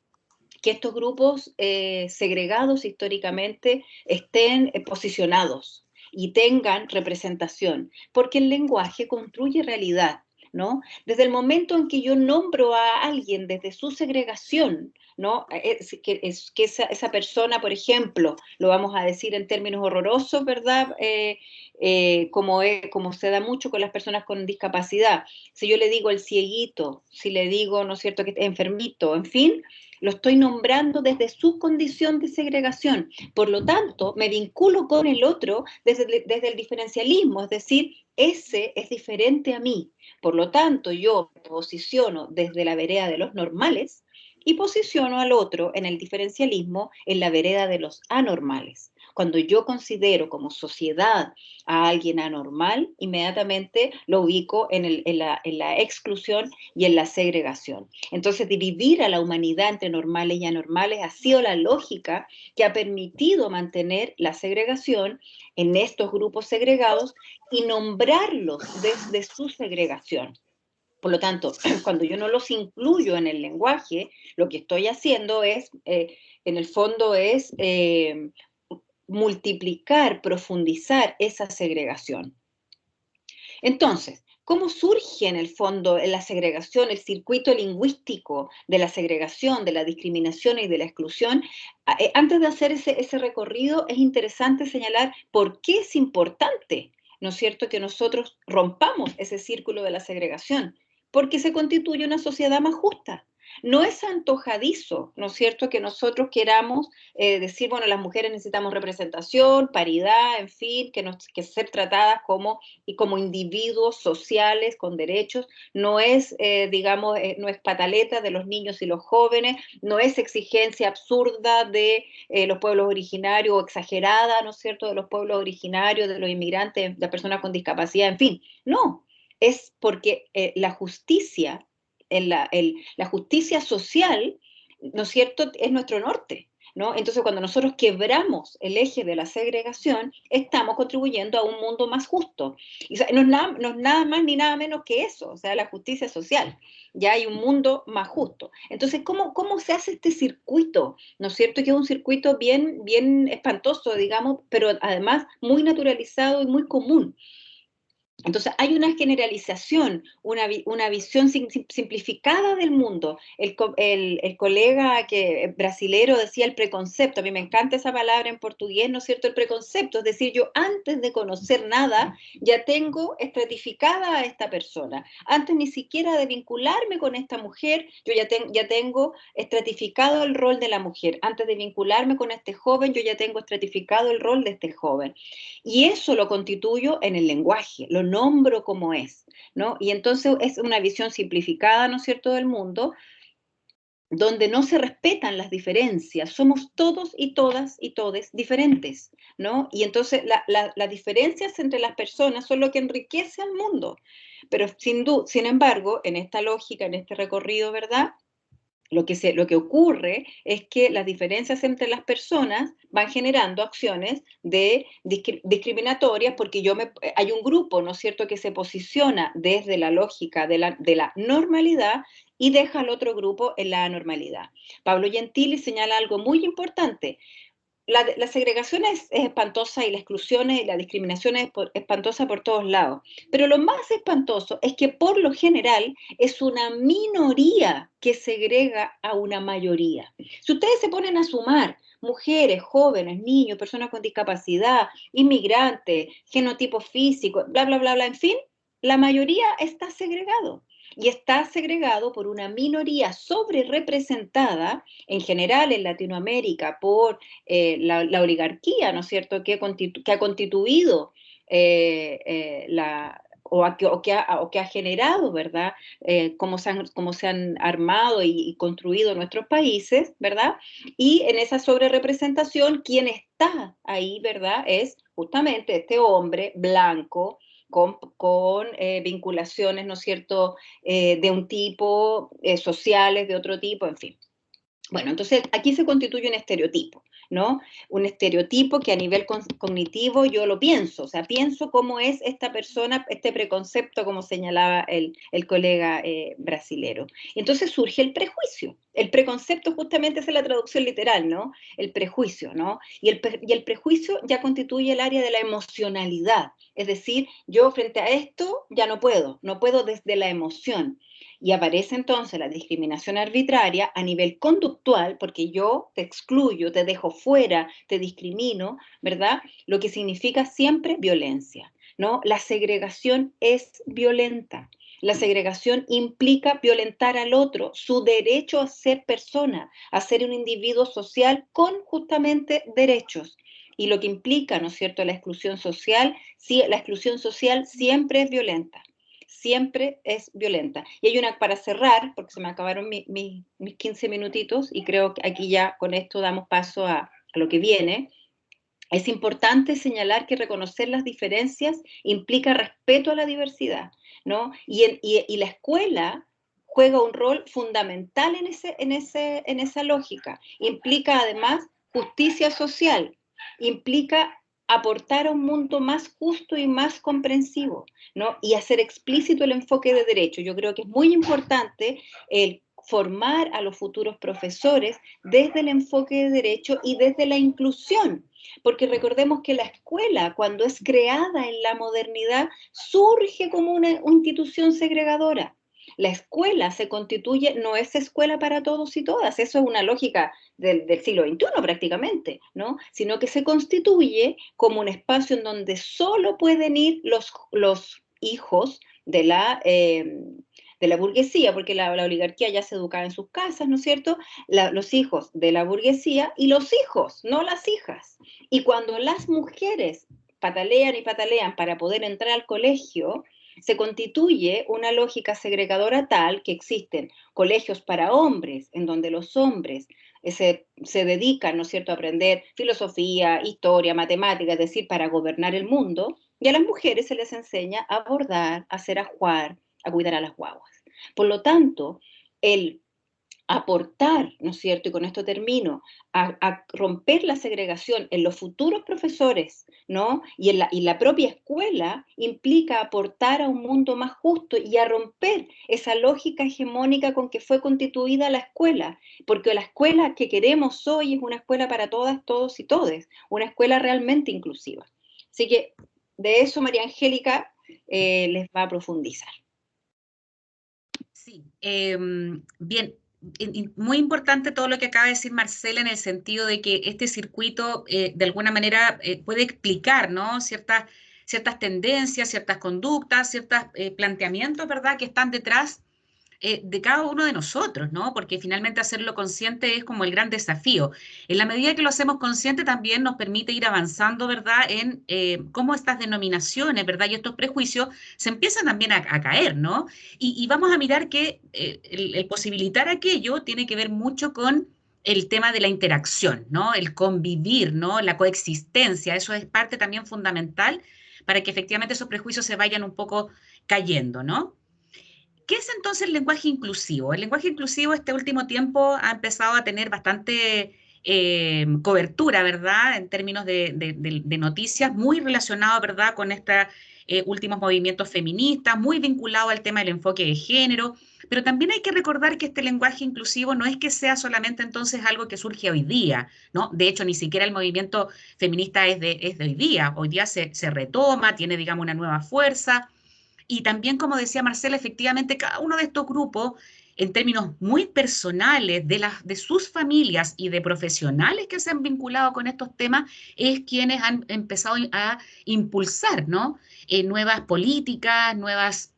que estos grupos segregados históricamente estén posicionados y tengan representación? Porque el lenguaje construye realidad, ¿no? Desde el momento en que yo nombro a alguien desde su segregación, ¿no? Que esa persona, por ejemplo, lo vamos a decir en términos horrorosos, ¿verdad? Como se da mucho con las personas con discapacidad. Si yo le digo el cieguito, si le digo, ¿no es cierto?, que es enfermito, en fin, lo estoy nombrando desde su condición de segregación. Por lo tanto, me vinculo con el otro desde el diferencialismo, es decir, ese es diferente a mí. Por lo tanto, yo me posiciono desde la vereda de los normales y posiciono al otro en el diferencialismo en la vereda de los anormales. Cuando yo considero como sociedad a alguien anormal, inmediatamente lo ubico en la exclusión y en la segregación. Entonces, dividir a la humanidad entre normales y anormales ha sido la lógica que ha permitido mantener la segregación en estos grupos segregados y nombrarlos desde su segregación. Por lo tanto, cuando yo no los incluyo en el lenguaje, lo que estoy haciendo es, en el fondo, es multiplicar, profundizar esa segregación. Entonces, ¿cómo surge en el fondo la segregación, el circuito lingüístico de la segregación, de la discriminación y de la exclusión? Antes de hacer ese recorrido, es interesante señalar por qué es importante, ¿no es cierto?, que nosotros rompamos ese círculo de la segregación, porque se constituye una sociedad más justa. No es antojadizo, ¿no es cierto?, que nosotros queramos decir, bueno, las mujeres necesitamos representación, paridad, en fin, que ser tratadas como individuos sociales con derechos. No es, digamos, no es pataleta de los niños y los jóvenes, no es exigencia absurda de los pueblos originarios o exagerada, ¿no es cierto?, de los pueblos originarios, de los inmigrantes, de personas con discapacidad, en fin. No, es porque la justicia, la justicia social, ¿no es cierto?, es nuestro norte, ¿no? Entonces, cuando nosotros quebramos el eje de la segregación, estamos contribuyendo a un mundo más justo. Y, o sea, no es nada más ni nada menos que eso, o sea, la justicia social. Ya hay un mundo más justo. Entonces, ¿cómo se hace este circuito? ¿No es cierto?, que es un circuito bien, bien espantoso, digamos, pero además muy naturalizado y muy común. Entonces, hay una generalización, una visión simplificada del mundo. El colega brasilero decía el preconcepto. A mí me encanta esa palabra en portugués, ¿no es cierto?, el preconcepto. Es decir, yo antes de conocer nada, ya tengo estratificada a esta persona. Antes ni siquiera de vincularme con esta mujer, yo ya tengo estratificado el rol de la mujer. Antes de vincularme con este joven, yo ya tengo estratificado el rol de este joven. Y eso lo constituyo en el lenguaje, lo nombro como es, ¿no? Y entonces es una visión simplificada, ¿no es cierto?, del mundo, donde no se respetan las diferencias. Somos todos y todas y todes diferentes, ¿no? Y entonces las diferencias entre las personas son lo que enriquece al mundo. Pero sin embargo, en esta lógica, en este recorrido, ¿verdad?, Lo que ocurre es que las diferencias entre las personas van generando acciones discriminatorias porque hay un grupo, ¿no es cierto?, que se posiciona desde la lógica de la normalidad y deja al otro grupo en la anormalidad. Pablo Gentili señala algo muy importante. La segregación es espantosa y la exclusión y la discriminación es espantosa por todos lados. Pero lo más espantoso es que por lo general es una minoría que segrega a una mayoría. Si ustedes se ponen a sumar mujeres, jóvenes, niños, personas con discapacidad, inmigrantes, genotipo físico, bla, bla, bla, bla, en fin, la mayoría está segregado. Y está segregado por una minoría sobrerepresentada, en general en Latinoamérica, por la oligarquía, ¿no es cierto?, que ha constituido o que ha generado, ¿verdad?, cómo se han armado y construido nuestros países, ¿verdad? Y en esa sobrerepresentación, quien está ahí, ¿verdad?, es justamente este hombre blanco, con vinculaciones, ¿no es cierto?, de un tipo, sociales, de otro tipo, en fin. Bueno, entonces aquí se constituye un estereotipo, ¿no? Un estereotipo que a nivel cognitivo yo lo pienso, o sea, pienso cómo es esta persona, este preconcepto, como señalaba el colega brasilero. Entonces surge el prejuicio. El preconcepto justamente es la traducción literal, ¿no? El prejuicio, ¿no? Y el prejuicio ya constituye el área de la emocionalidad. Es decir, yo frente a esto ya no puedo desde la emoción. Y aparece entonces la discriminación arbitraria a nivel conductual, porque yo te excluyo, te dejo fuera, te discrimino, ¿verdad? Lo que significa siempre violencia, ¿no? La segregación es violenta. La segregación implica violentar al otro, su derecho a ser persona, a ser un individuo social con justamente derechos. Y lo que implica, ¿no es cierto?, la exclusión social siempre es violenta. Siempre es violenta. Y hay una, para cerrar, porque se me acabaron mis 15 minutitos, y creo que aquí ya con esto damos paso a lo que viene. Es importante señalar que reconocer las diferencias implica respeto a la diversidad, ¿no? Y la escuela juega un rol fundamental en esa lógica. Implica además justicia social, implica aportar a un mundo más justo y más comprensivo, ¿no? Y hacer explícito el enfoque de derecho. Yo creo que es muy importante el formar a los futuros profesores desde el enfoque de derecho y desde la inclusión. Porque recordemos que la escuela, cuando es creada en la modernidad, surge como una institución segregadora. La escuela se constituye, no es escuela para todos y todas, eso es una lógica del siglo XXI prácticamente, ¿no? Sino que se constituye como un espacio en donde solo pueden ir los hijos de la burguesía, porque la oligarquía ya se educaba en sus casas, ¿no es cierto? Los hijos de la burguesía y los hijos, no las hijas. Y cuando las mujeres patalean y patalean para poder entrar al colegio, se constituye una lógica segregadora tal que existen colegios para hombres, en donde los hombres se dedican, ¿no es cierto?, a aprender filosofía, historia, matemáticas, es decir, para gobernar el mundo, y a las mujeres se les enseña a bordar, a hacer ajuar, a cuidar a las guaguas. Por lo tanto, el aportar, ¿no es cierto?, y con esto termino, a romper la segregación en los futuros profesores, ¿no?, y en la propia escuela, implica aportar a un mundo más justo y a romper esa lógica hegemónica con que fue constituida la escuela, porque la escuela que queremos hoy es una escuela para todas, todos y todes, una escuela realmente inclusiva. Así que de eso María Angélica les va a profundizar. Sí, bien. Muy importante todo lo que acaba de decir Marcela en el sentido de que este circuito de alguna manera puede explicar, ¿no?, ciertas tendencias, ciertas conductas, ciertos planteamientos, ¿verdad?, que están detrás de cada uno de nosotros, ¿no? Porque finalmente hacerlo consciente es como el gran desafío. En la medida que lo hacemos consciente también nos permite ir avanzando, ¿verdad?, en cómo estas denominaciones, ¿verdad?, y estos prejuicios se empiezan también a caer, ¿no? Y vamos a mirar que el posibilitar aquello tiene que ver mucho con el tema de la interacción, ¿no? El convivir, ¿no? La coexistencia, eso es parte también fundamental para que efectivamente esos prejuicios se vayan un poco cayendo, ¿no? ¿Qué es entonces el lenguaje inclusivo? El lenguaje inclusivo este último tiempo ha empezado a tener bastante cobertura, ¿verdad? En términos de noticias, muy relacionado, ¿verdad? Con estos últimos movimientos feministas, muy vinculado al tema del enfoque de género, pero también hay que recordar que este lenguaje inclusivo no es que sea solamente entonces algo que surge hoy día, ¿no? De hecho, ni siquiera el movimiento feminista es de hoy día se retoma, tiene, digamos, una nueva fuerza, y también, como decía Marcela, efectivamente cada uno de estos grupos, en términos muy personales de sus familias y de profesionales que se han vinculado con estos temas, es quienes han empezado a impulsar, ¿no? Nuevas políticas, nuevas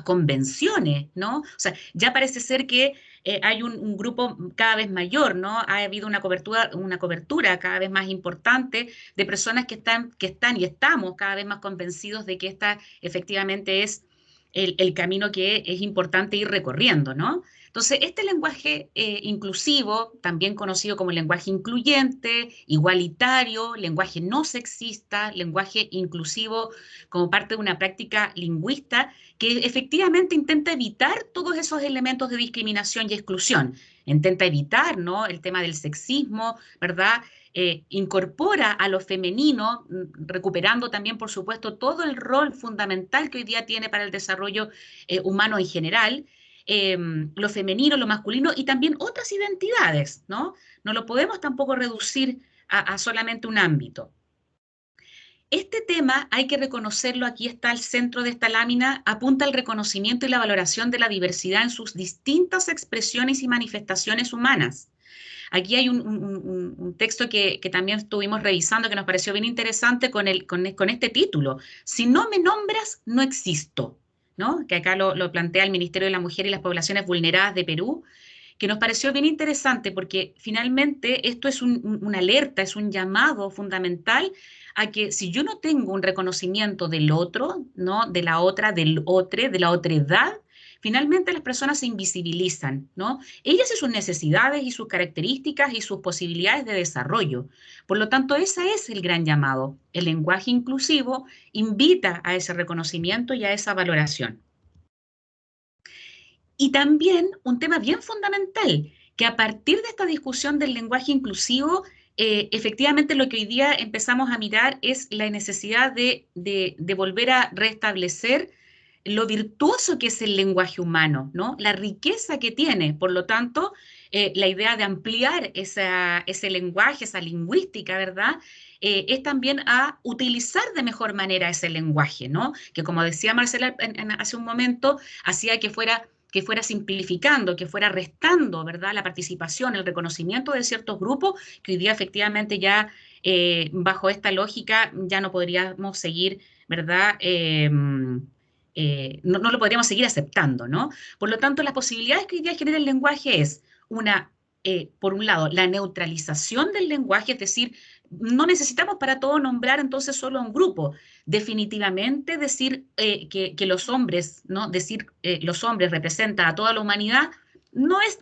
convenciones, ¿no? O sea, ya parece ser que hay un grupo cada vez mayor, ¿no? Ha habido una cobertura cada vez más importante de personas que están y estamos cada vez más convencidos de que esta efectivamente es el camino que es importante ir recorriendo, ¿no? Entonces, este lenguaje inclusivo, también conocido como lenguaje incluyente, igualitario, lenguaje no sexista, lenguaje inclusivo como parte de una práctica lingüista que efectivamente intenta evitar todos esos elementos de discriminación y exclusión. Intenta evitar, ¿no?, el tema del sexismo, ¿verdad? Incorpora a lo femenino, recuperando también, por supuesto, todo el rol fundamental que hoy día tiene para el desarrollo humano en general, lo femenino, lo masculino y también otras identidades, ¿no? No lo podemos tampoco reducir a solamente un ámbito. Este tema, hay que reconocerlo, aquí está al centro de esta lámina, apunta al reconocimiento y la valoración de la diversidad en sus distintas expresiones y manifestaciones humanas. Aquí hay un texto que también estuvimos revisando que nos pareció bien interesante con este título. Si no me nombras, no existo, ¿no? Que acá lo plantea el Ministerio de la Mujer y las Poblaciones Vulneradas de Perú, que nos pareció bien interesante porque finalmente esto es una alerta, es un llamado fundamental a que si yo no tengo un reconocimiento del otro, ¿no?, de la otra, del otro, de la otredad, finalmente las personas se invisibilizan, ¿no? Ellas y sus necesidades y sus características y sus posibilidades de desarrollo. Por lo tanto, ese es el gran llamado. El lenguaje inclusivo invita a ese reconocimiento y a esa valoración. Y también un tema bien fundamental, que a partir de esta discusión del lenguaje inclusivo, efectivamente lo que hoy día empezamos a mirar es la necesidad de volver a restablecer lo virtuoso que es el lenguaje humano, ¿no? La riqueza que tiene. Por lo tanto, la idea de ampliar ese lenguaje, esa lingüística, ¿verdad?, es también a utilizar de mejor manera ese lenguaje, ¿no? Que, como decía Marcela hace un momento, hacía que fuera simplificando, que fuera restando, ¿verdad?, la participación, el reconocimiento de ciertos grupos, que hoy día efectivamente ya bajo esta lógica ya no podríamos seguir, ¿verdad?, no lo podríamos seguir aceptando, ¿no? Por lo tanto, las posibilidades que hoy día genera el lenguaje es por un lado, la neutralización del lenguaje, es decir, no necesitamos para todo nombrar entonces solo a un grupo. Definitivamente decir que los hombres, ¿no?, decir los hombres representan a toda la humanidad, no es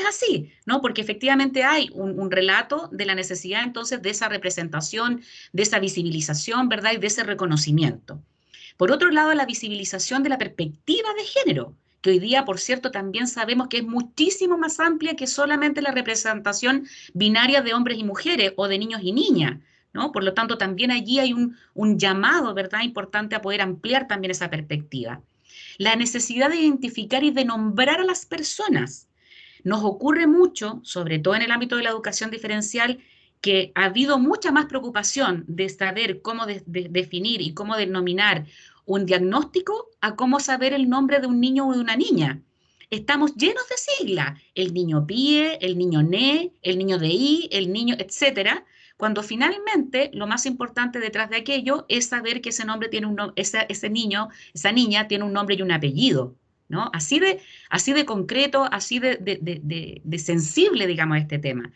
así, ¿no? Porque efectivamente hay un relato de la necesidad entonces de esa representación, de esa visibilización, ¿verdad?, y de ese reconocimiento. Por otro lado, la visibilización de la perspectiva de género, que hoy día, por cierto, también sabemos que es muchísimo más amplia que solamente la representación binaria de hombres y mujeres o de niños y niñas, ¿no? Por lo tanto, también allí hay un llamado, ¿verdad?, importante a poder ampliar también esa perspectiva. La necesidad de identificar y de nombrar a las personas. Nos ocurre mucho, sobre todo en el ámbito de la educación diferencial, que ha habido mucha más preocupación de saber cómo definir y cómo denominar un diagnóstico a cómo saber el nombre de un niño o de una niña. Estamos llenos de siglas, el niño PIE, el niño NE, el niño DI, el niño, etcétera, cuando finalmente lo más importante detrás de aquello es saber que ese nombre tiene ese niño, esa niña tiene un nombre y un apellido, ¿no? Así de concreto, así de sensible, digamos, este tema.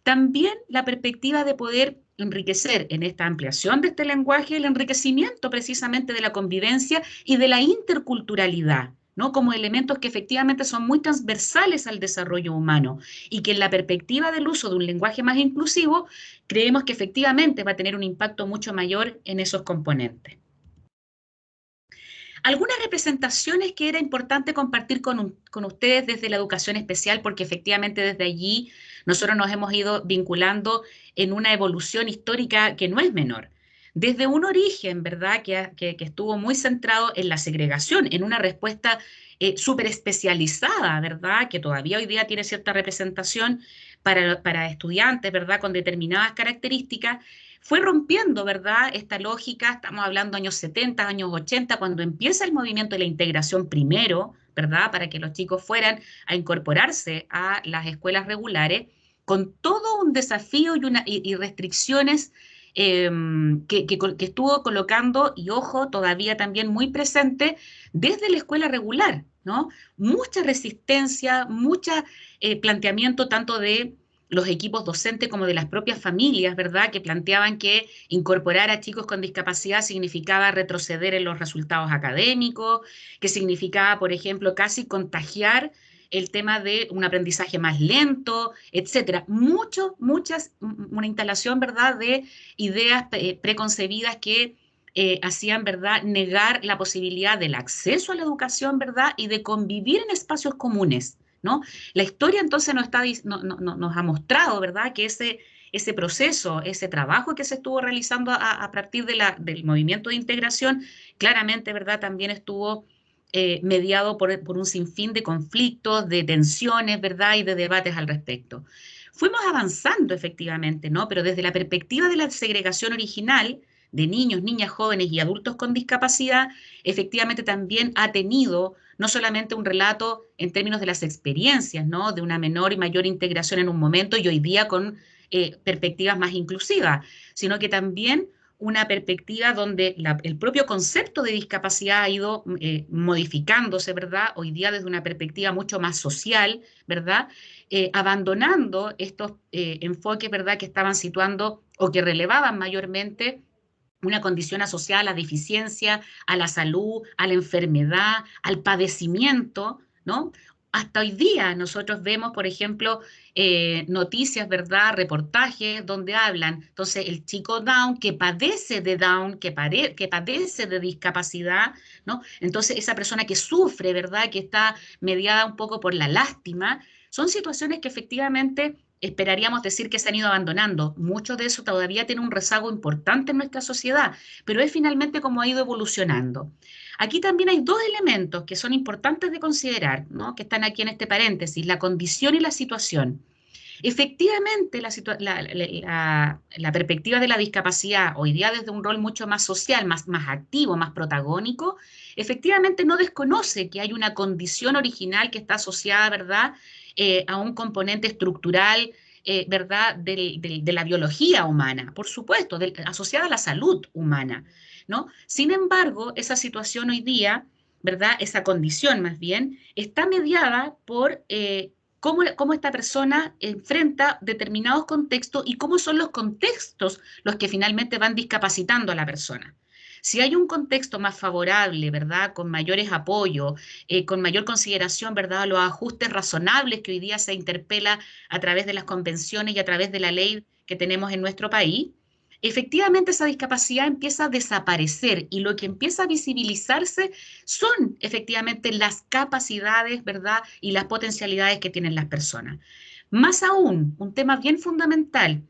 También la perspectiva de poder enriquecer en esta ampliación de este lenguaje el enriquecimiento precisamente de la convivencia y de la interculturalidad, ¿no?, como elementos que efectivamente son muy transversales al desarrollo humano y que en la perspectiva del uso de un lenguaje más inclusivo creemos que efectivamente va a tener un impacto mucho mayor en esos componentes. Algunas representaciones que era importante compartir con ustedes desde la educación especial, porque efectivamente desde allí nosotros nos hemos ido vinculando en una evolución histórica que no es menor. Desde un origen, ¿verdad?, que estuvo muy centrado en la segregación, en una respuesta súper especializada, ¿verdad?, que todavía hoy día tiene cierta representación para estudiantes, ¿verdad?, con determinadas características, fue rompiendo, ¿verdad?, esta lógica. Estamos hablando años 70, años 80, cuando empieza el movimiento de la integración primero, ¿verdad?, para que los chicos fueran a incorporarse a las escuelas regulares, con todo un desafío y restricciones que estuvo colocando, y ojo, todavía también muy presente desde la escuela regular, ¿no? Mucha resistencia, mucho planteamiento tanto de los equipos docentes como de las propias familias, ¿verdad?, que planteaban que incorporar a chicos con discapacidad significaba retroceder en los resultados académicos, que significaba, por ejemplo, casi contagiar el tema de un aprendizaje más lento, etcétera. Una instalación, ¿verdad?, de ideas preconcebidas que hacían, ¿verdad?, negar la posibilidad del acceso a la educación, ¿verdad?, y de convivir en espacios comunes, ¿no? La historia entonces nos ha mostrado, ¿verdad?, que ese proceso, ese trabajo que se estuvo realizando a partir del movimiento de integración, claramente, ¿verdad?, también estuvo mediado por un sinfín de conflictos, de tensiones, ¿verdad?, y de debates al respecto. Fuimos avanzando efectivamente, ¿no?, pero desde la perspectiva de la segregación original, de niños, niñas, jóvenes y adultos con discapacidad, efectivamente también ha tenido no solamente un relato en términos de las experiencias, ¿no?, de una menor y mayor integración en un momento y hoy día con perspectivas más inclusivas, sino que también una perspectiva donde el propio concepto de discapacidad ha ido modificándose, ¿verdad? Hoy día desde una perspectiva mucho más social, ¿verdad? Abandonando estos enfoques, ¿verdad?, que estaban situando o que relevaban mayormente una condición asociada a la deficiencia, a la salud, a la enfermedad, al padecimiento, ¿no? Hasta hoy día nosotros vemos, por ejemplo, noticias, ¿verdad?, reportajes donde hablan, entonces, el chico Down que padece de Down, que padece de discapacidad, ¿no? Entonces, esa persona que sufre, ¿verdad?, que está mediada un poco por la lástima, son situaciones que efectivamente esperaríamos decir que se han ido abandonando. Mucho de eso todavía tiene un rezago importante en nuestra sociedad, pero es finalmente como ha ido evolucionando. Aquí también hay dos elementos que son importantes de considerar, ¿no?, que están aquí en este paréntesis, la condición y la situación. Efectivamente, la perspectiva de la discapacidad, hoy día desde un rol mucho más social, más activo, más protagónico, efectivamente no desconoce que hay una condición original que está asociada, ¿verdad?, a un componente estructural, ¿verdad?, de la biología humana, por supuesto, asociada a la salud humana, ¿no? Sin embargo, esa situación hoy día, ¿verdad?, esa condición más bien, está mediada por cómo esta persona enfrenta determinados contextos y cómo son los contextos los que finalmente van discapacitando a la persona. Si hay un contexto más favorable, ¿verdad?, con mayores apoyos, con mayor consideración, ¿verdad?, a los ajustes razonables que hoy día se interpela a través de las convenciones y a través de la ley que tenemos en nuestro país, efectivamente esa discapacidad empieza a desaparecer y lo que empieza a visibilizarse son efectivamente las capacidades, ¿verdad?, y las potencialidades que tienen las personas. Más aún, un tema bien fundamental,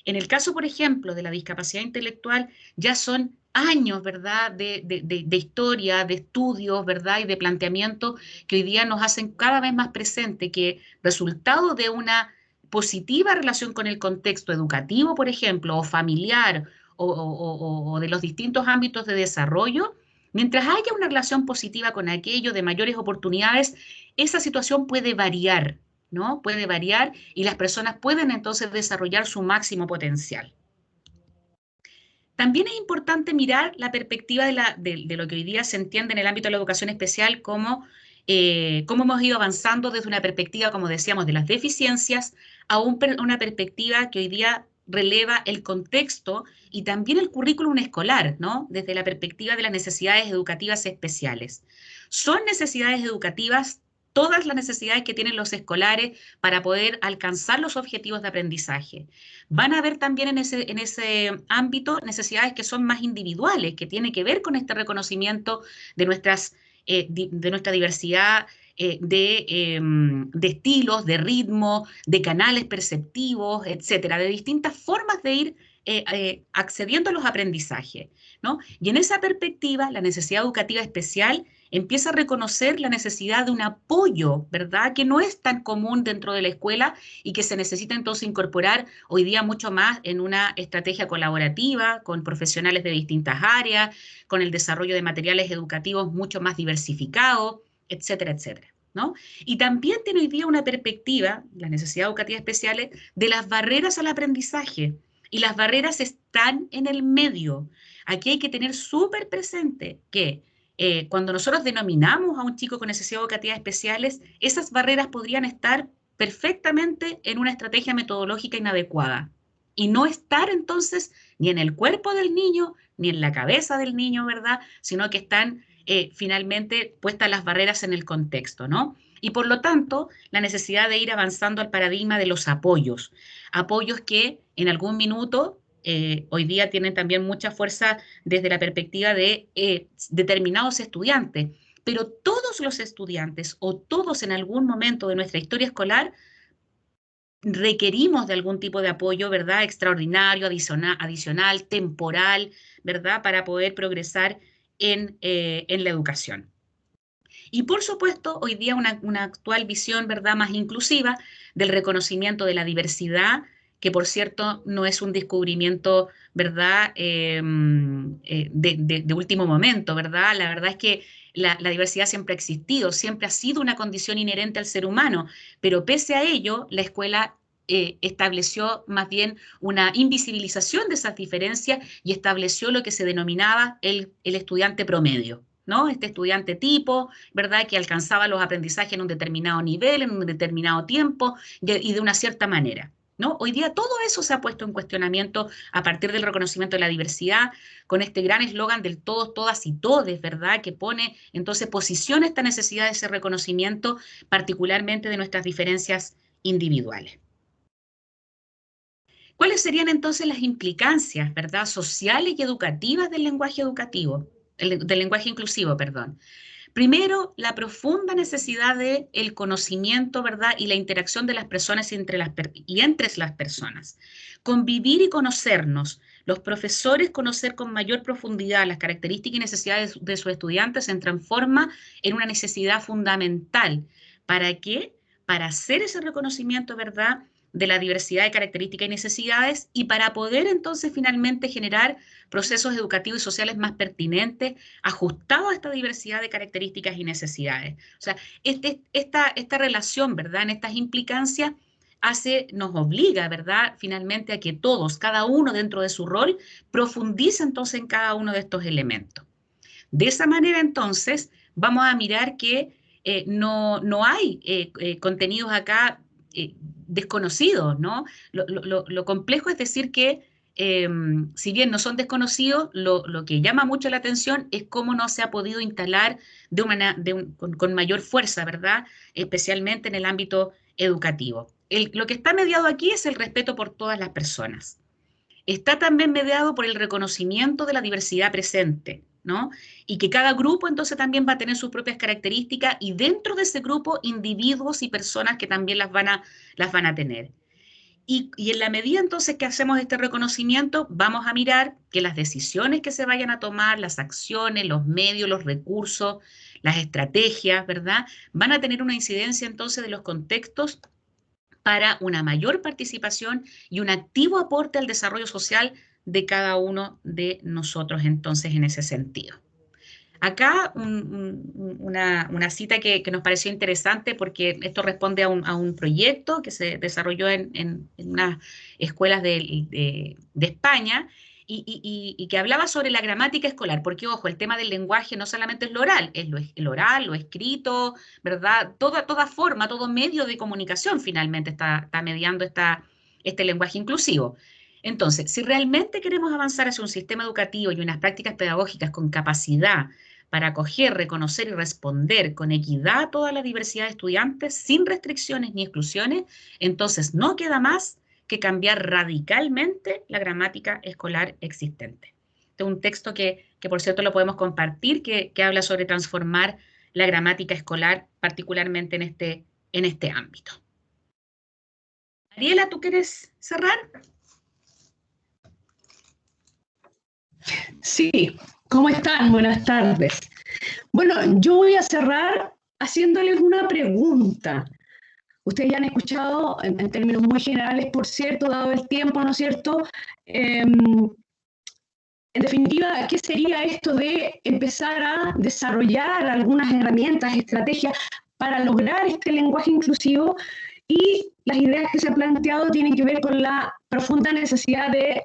en el caso, por ejemplo, de la discapacidad intelectual, ya son años, ¿verdad?, de historia, de estudios, ¿verdad?, y de planteamiento que hoy día nos hacen cada vez más presente que resultado de una positiva relación con el contexto educativo, por ejemplo, o familiar, o de los distintos ámbitos de desarrollo, mientras haya una relación positiva con aquello de mayores oportunidades, esa situación puede variar, ¿no? Puede variar y las personas pueden entonces desarrollar su máximo potencial. También es importante mirar la perspectiva de lo que hoy día se entiende en el ámbito de la educación especial como cómo hemos ido avanzando desde una perspectiva, como decíamos, de las deficiencias a una perspectiva que hoy día releva el contexto y también el currículum escolar, ¿no?, desde la perspectiva de las necesidades educativas especiales. Son necesidades educativas todas las necesidades que tienen los escolares para poder alcanzar los objetivos de aprendizaje. Van a haber también en ese ámbito necesidades que son más individuales, que tienen que ver con este reconocimiento de nuestra diversidad de estilos, de ritmo, de canales perceptivos, etcétera, de distintas formas de ir accediendo a los aprendizajes, ¿no? Y en esa perspectiva, la necesidad educativa especial empieza a reconocer la necesidad de un apoyo, ¿verdad?, que no es tan común dentro de la escuela y que se necesita entonces incorporar hoy día mucho más en una estrategia colaborativa con profesionales de distintas áreas, con el desarrollo de materiales educativos mucho más diversificados, etcétera, etcétera, ¿no? Y también tiene hoy día una perspectiva, las necesidades educativas especiales, de las barreras al aprendizaje. Y las barreras están en el medio. Aquí hay que tener súper presente que cuando nosotros denominamos a un chico con necesidades educativas especiales, esas barreras podrían estar perfectamente en una estrategia metodológica inadecuada y no estar entonces ni en el cuerpo del niño, ni en la cabeza del niño, ¿verdad? Sino que están finalmente puestas las barreras en el contexto, ¿no? Y por lo tanto, la necesidad de ir avanzando al paradigma de los apoyos. Apoyos que en algún minuto, hoy día tienen también mucha fuerza desde la perspectiva de determinados estudiantes, pero todos los estudiantes o todos en algún momento de nuestra historia escolar requerimos de algún tipo de apoyo, ¿verdad?, extraordinario, adicional, temporal, ¿verdad?, para poder progresar en la educación. Y por supuesto, hoy día una actual visión, ¿verdad?, más inclusiva del reconocimiento de la diversidad, que por cierto no es un descubrimiento, ¿verdad?, de último momento, ¿verdad? La verdad es que la diversidad siempre ha existido, siempre ha sido una condición inherente al ser humano, pero pese a ello, la escuela estableció más bien una invisibilización de esas diferencias y estableció lo que se denominaba el estudiante promedio, ¿no? Este estudiante tipo, ¿verdad?, que alcanzaba los aprendizajes en un determinado nivel, en un determinado tiempo y de una cierta manera, ¿no? Hoy día todo eso se ha puesto en cuestionamiento a partir del reconocimiento de la diversidad, con este gran eslogan del todos, todas y todes, ¿verdad?, que pone, entonces, posiciona esta necesidad de ese reconocimiento, particularmente de nuestras diferencias individuales. ¿Cuáles serían entonces las implicancias, ¿verdad?, sociales y educativas del lenguaje educativo? Del lenguaje inclusivo, perdón. Primero, la profunda necesidad del conocimiento, ¿verdad?, y la interacción de las personas entre las personas. Convivir y conocernos. Los profesores conocer con mayor profundidad las características y necesidades de sus estudiantes se transforma en una necesidad fundamental. ¿Para qué? Para hacer ese reconocimiento, ¿verdad?, de la diversidad de características y necesidades y para poder entonces finalmente generar procesos educativos y sociales más pertinentes, ajustados a esta diversidad de características y necesidades. O sea, esta relación, ¿verdad?, en estas implicancias nos obliga, ¿verdad?, finalmente a que todos, cada uno dentro de su rol, profundice entonces en cada uno de estos elementos. De esa manera entonces vamos a mirar que no hay contenidos acá desconocidos, ¿no? Lo complejo es decir que si bien no son desconocidos, lo que llama mucho la atención es cómo no se ha podido instalar con mayor fuerza, ¿verdad?, especialmente en el ámbito educativo. Lo que está mediado aquí es el respeto por todas las personas. Está también mediado por el reconocimiento de la diversidad presente, ¿no? Y que cada grupo entonces también va a tener sus propias características y dentro de ese grupo individuos y personas que también las van a tener. Y en la medida entonces que hacemos este reconocimiento, vamos a mirar que las decisiones que se vayan a tomar, las acciones, los medios, los recursos, las estrategias, ¿verdad?, van a tener una incidencia entonces de los contextos para una mayor participación y un activo aporte al desarrollo social de cada uno de nosotros entonces en ese sentido. Acá una cita que nos pareció interesante porque esto responde a un proyecto que se desarrolló en unas escuelas de España y que hablaba sobre la gramática escolar, porque ojo, el tema del lenguaje no solamente es lo oral, es el oral, lo escrito, ¿verdad? Toda forma, todo medio de comunicación finalmente está mediando este lenguaje inclusivo. Entonces, si realmente queremos avanzar hacia un sistema educativo y unas prácticas pedagógicas con capacidad para acoger, reconocer y responder con equidad a toda la diversidad de estudiantes, sin restricciones ni exclusiones, entonces no queda más que cambiar radicalmente la gramática escolar existente. Este es un texto que por cierto lo podemos compartir, que habla sobre transformar la gramática escolar, particularmente en este ámbito. Mariela, ¿tú quieres cerrar? Sí, ¿cómo están? Buenas tardes. Bueno, yo voy a cerrar haciéndoles una pregunta. Ustedes ya han escuchado en términos muy generales, por cierto, dado el tiempo, ¿no es cierto? En definitiva, ¿qué sería esto de empezar a desarrollar algunas herramientas, estrategias para lograr este lenguaje inclusivo? Y las ideas que se han planteado tienen que ver con la profunda necesidad de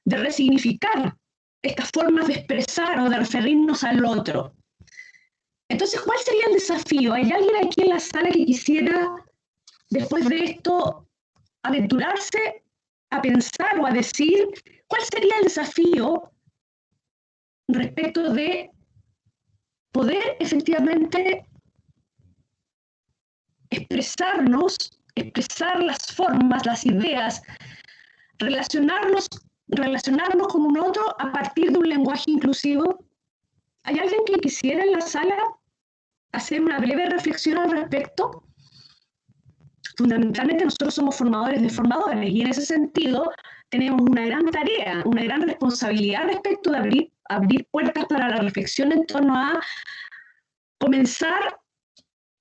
resignificar estas formas de expresar o de referirnos al otro. Entonces, ¿cuál sería el desafío? ¿Hay alguien aquí en la sala que quisiera, después de esto, aventurarse a pensar o a decir cuál sería el desafío respecto de poder efectivamente expresarnos, expresar las formas, las ideas, relacionarnos con un otro a partir de un lenguaje inclusivo? ¿Hay alguien que quisiera en la sala hacer una breve reflexión al respecto? Fundamentalmente nosotros somos formadores de formadores y en ese sentido tenemos una gran tarea, una gran responsabilidad respecto de abrir puertas para la reflexión en torno a comenzar,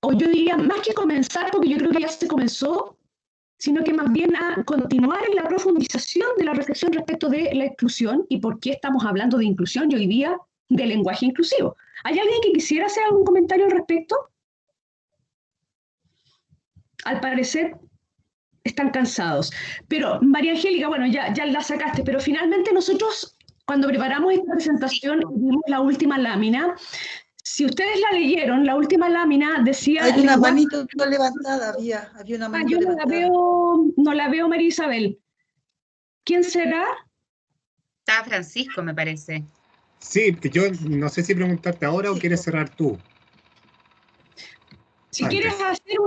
o yo diría más que comenzar, porque yo creo que ya se comenzó, sino que más bien a continuar en la profundización de la reflexión respecto de la inclusión y por qué estamos hablando de inclusión y hoy día de lenguaje inclusivo. ¿Hay alguien que quisiera hacer algún comentario al respecto? Al parecer están cansados. Pero, María Angélica, bueno, ya la sacaste, pero finalmente nosotros, cuando preparamos esta presentación, vimos la última lámina. Si ustedes la leyeron, la última lámina decía... Hay una manito levantada, había una manito yo levantada. No la veo, María Isabel. ¿Quién será? Está Francisco, me parece. Sí, yo no sé si preguntarte ahora o quieres cerrar tú. Si quieres hacer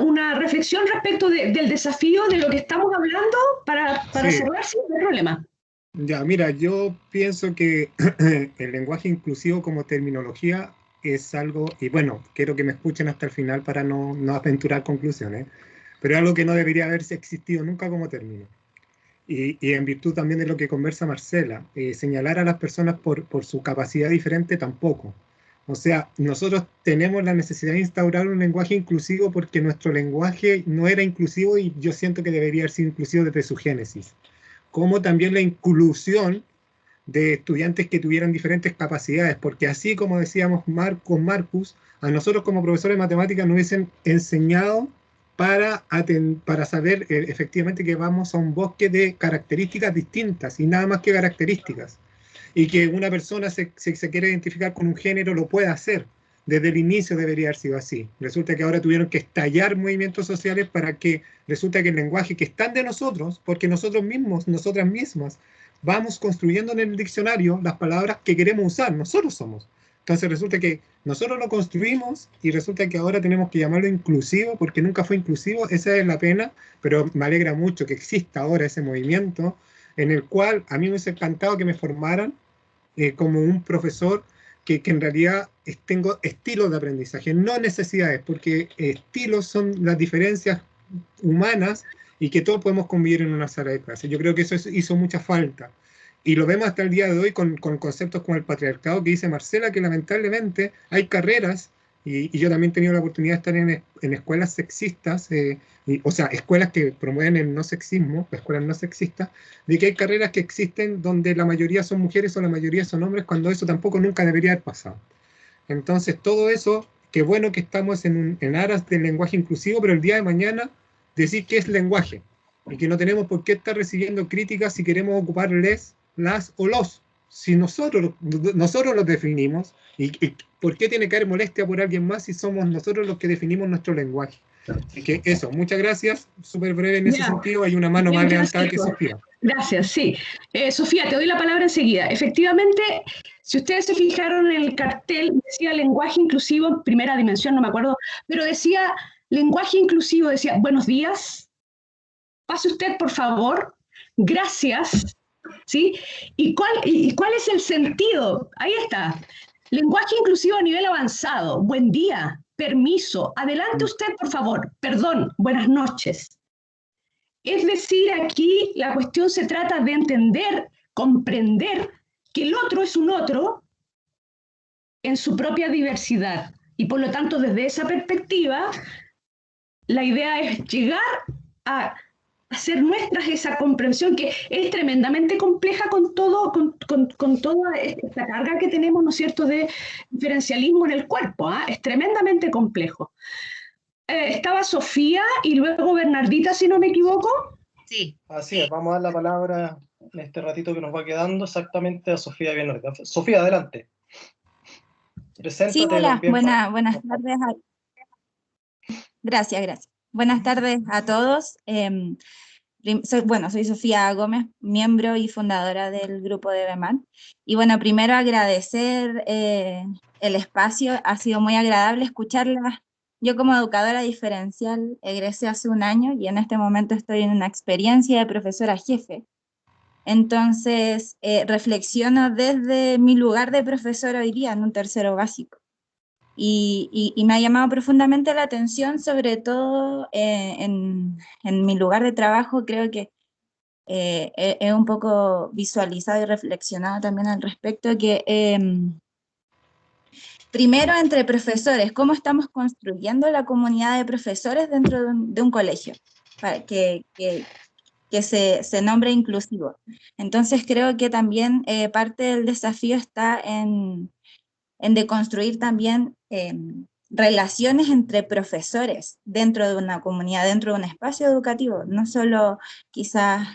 una reflexión respecto del desafío de lo que estamos hablando para cerrar sin problema. Ya, mira, yo pienso que el lenguaje inclusivo como terminología es algo, y bueno, quiero que me escuchen hasta el final para no aventurar conclusiones, pero es algo que no debería haberse existido nunca como término. Y en virtud también de lo que conversa Marcela, señalar a las personas por su capacidad diferente tampoco. O sea, nosotros tenemos la necesidad de instaurar un lenguaje inclusivo porque nuestro lenguaje no era inclusivo y yo siento que debería haber sido inclusivo desde su génesis. Como también la inclusión de estudiantes que tuvieran diferentes capacidades, porque así como decíamos con Marcus, a nosotros como profesores de matemáticas nos hubiesen enseñado para saber efectivamente que vamos a un bosque de características distintas y nada más que características. Y que una persona se quiere identificar con un género lo puede hacer. Desde el inicio debería haber sido así. Resulta que ahora tuvieron que estallar movimientos sociales para que resulta que el lenguaje que está de nosotros, porque nosotros mismos, nosotras mismas, vamos construyendo en el diccionario las palabras que queremos usar, nosotros somos. Entonces resulta que nosotros lo construimos y resulta que ahora tenemos que llamarlo inclusivo porque nunca fue inclusivo, esa es la pena, pero me alegra mucho que exista ahora ese movimiento en el cual a mí me hubiese encantado que me formaran como un profesor que en realidad tengo estilos de aprendizaje, no necesidades, porque estilos son las diferencias humanas y que todos podemos convivir en una sala de clase. Yo creo que eso hizo mucha falta. Y lo vemos hasta el día de hoy con conceptos como el patriarcado que dice Marcela, que lamentablemente hay carreras, y yo también he tenido la oportunidad de estar en escuelas sexistas, o sea, escuelas que promueven el no sexismo, escuelas no sexistas, de que hay carreras que existen donde la mayoría son mujeres o la mayoría son hombres, cuando eso tampoco nunca debería haber pasado. Entonces, todo eso, qué bueno que estamos en aras del lenguaje inclusivo, pero el día de mañana decir qué es lenguaje, y que no tenemos por qué estar recibiendo críticas si queremos ocupar les, las o los. Si nosotros los definimos, ¿y por qué tiene que haber molestia por alguien más si somos nosotros los que definimos nuestro lenguaje? Así que eso, muchas gracias, súper breve en ese Ya. sentido, hay una mano Bien, más levantada que Francisco. Sofía. Gracias, sí. Sofía, te doy la palabra enseguida. Efectivamente, si ustedes se fijaron en el cartel, decía lenguaje inclusivo en primera dimensión, no me acuerdo, pero decía lenguaje inclusivo, decía buenos días, pase usted por favor, gracias, ¿sí? ¿Y cuál es el sentido? Ahí está. Lenguaje inclusivo a nivel avanzado, buen día, permiso, adelante usted por favor, perdón, buenas noches. Es decir, aquí la cuestión se trata de entender, comprender que el otro es un otro en su propia diversidad. Y por lo tanto, desde esa perspectiva, la idea es llegar a hacer nuestras esa comprensión que es tremendamente compleja con toda esta carga que tenemos, ¿no es cierto?, de diferencialismo en el cuerpo, ¿eh? Es tremendamente complejo. Estaba Sofía y luego Bernardita, si no me equivoco. Sí. Así es, vamos a dar la palabra en este ratito que nos va quedando exactamente a Sofía Bernardita. Sofía, adelante. Preséntate Sí, hola, también. buenas tardes. Gracias. Buenas tardes a todos. Soy Sofía Gómez, miembro y fundadora del grupo de BEMAN. Y bueno, primero agradecer el espacio, ha sido muy agradable escucharla. Yo como educadora diferencial egresé hace un año y en este momento estoy en una experiencia de profesora jefe. Entonces, reflexiono desde mi lugar de profesora hoy día en un tercero básico. Y me ha llamado profundamente la atención, sobre todo en mi lugar de trabajo. Creo que he un poco visualizado y reflexionado también al respecto, que primero entre profesores, cómo estamos construyendo la comunidad de profesores dentro de un colegio, para que se nombre inclusivo. Entonces creo que también parte del desafío está en deconstruir también relaciones entre profesores dentro de una comunidad, dentro de un espacio educativo, no solo quizás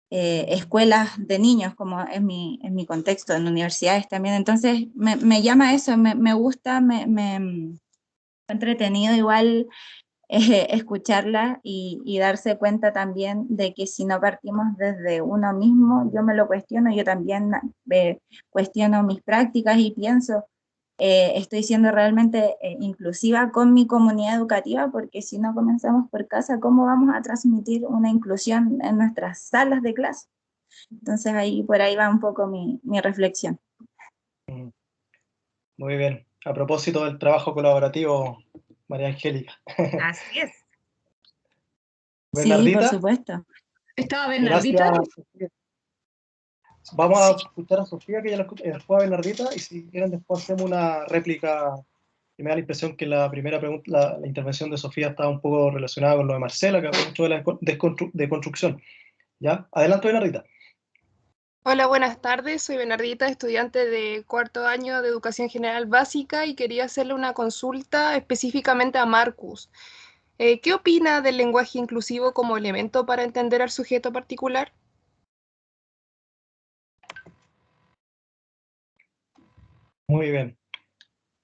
escuelas de niños, como es mi contexto, en universidades también. Entonces me llama eso, me gusta, me entretenido igual escucharla y darse cuenta también de que si no partimos desde uno mismo, yo me lo cuestiono, yo también cuestiono mis prácticas y pienso, estoy siendo realmente inclusiva con mi comunidad educativa, porque si no comenzamos por casa, ¿cómo vamos a transmitir una inclusión en nuestras salas de clase? Entonces por ahí va un poco mi reflexión. Muy bien. A propósito del trabajo colaborativo, María Angélica. Así es. Bernardita. Sí, por supuesto. ¿Estaba Bernardita? Gracias, Sofía. Vamos a escuchar a Sofía, que ya la escuché, después a Bernardita, y si quieren después hacemos una réplica. Y me da la impresión que la primera pregunta, la intervención de Sofía estaba un poco relacionada con lo de Marcela, que habló mucho de la deconstrucción. ¿Ya? Adelante, Bernardita. Hola, buenas tardes. Soy Bernardita, estudiante de cuarto año de Educación General Básica, y quería hacerle una consulta específicamente a Marcus. ¿Qué opina del lenguaje inclusivo como elemento para entender al sujeto particular? Muy bien.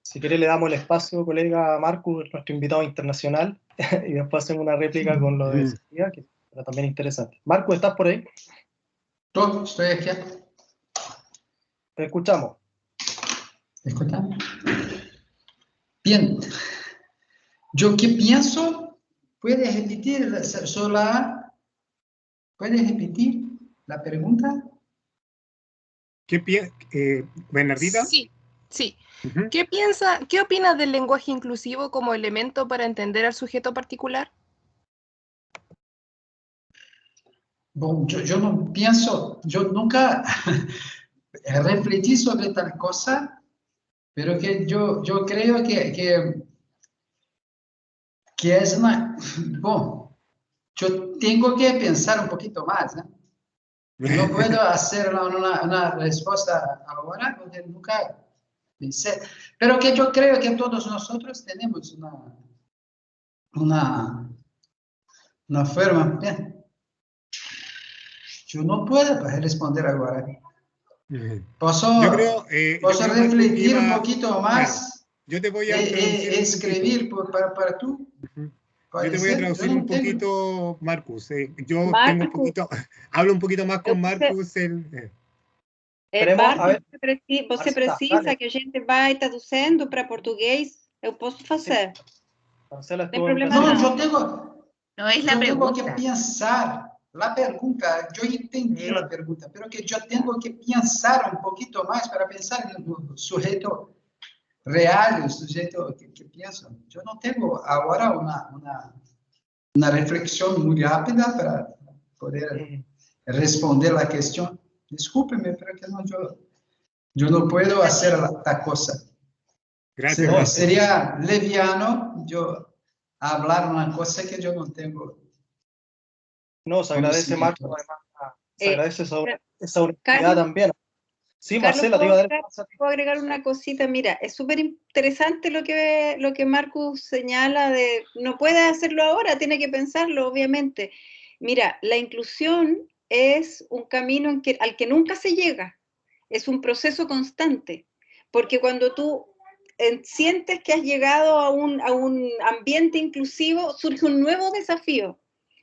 Si quiere le damos el espacio, colega Marcus, nuestro invitado internacional, y después hacemos una réplica con lo de Sofía, que era también interesante. Marcus, ¿estás por ahí? Todo, estoy aquí. Te escuchamos. ¿Me escuchan? Bien. ¿Yo qué pienso? ¿Puedes repetir ¿Puedes repetir la pregunta? ¿Bernardita? Sí. ¿Qué opinas del lenguaje inclusivo como elemento para entender al sujeto particular? Bom, yo no pienso, yo nunca reflexí sobre tal cosa, pero que yo creo que es una... Bom, yo tengo que pensar un poquito más, ¿eh? No puedo hacer una respuesta ahora porque nunca pensé. Pero que yo creo que todos nosotros tenemos una forma. Bien. Yo no puedo responder ahora. ¿Posso Yo creo, refletir Marcus, un poquito más? Yo te voy a traducir escribir para tú. Yo te voy a traducir un poquito, Marcus. Yo tengo un poquito, hablo un poquito más com Marcus. Marcos, você precisa que a gente vai traduzindo para português? Eu posso fazer. Marcela, não tem problema não. não. No es la pregunta. Tengo que pensar. La pregunta, yo entendí la pregunta, pero que yo tengo que pensar un poquito más para pensar en el sujeto real, el sujeto que piensa. Yo no tengo ahora una reflexión muy rápida para poder responder la cuestión. Discúlpeme, pero que no, yo no puedo hacer la cosa. Gracias. Sería leviano yo hablar una cosa que yo no tengo. No, se agradece, Marcos, además, se agradece esa honestidad también. Sí, Carlos, Marcela, te iba a dar... ¿puedo agregar una cosita? Mira, es súper interesante lo que Marcus señala de no puede hacerlo ahora, tiene que pensarlo, obviamente. Mira, la inclusión es un camino al que nunca se llega, es un proceso constante, porque cuando tú sientes que has llegado a un ambiente inclusivo, surge un nuevo desafío.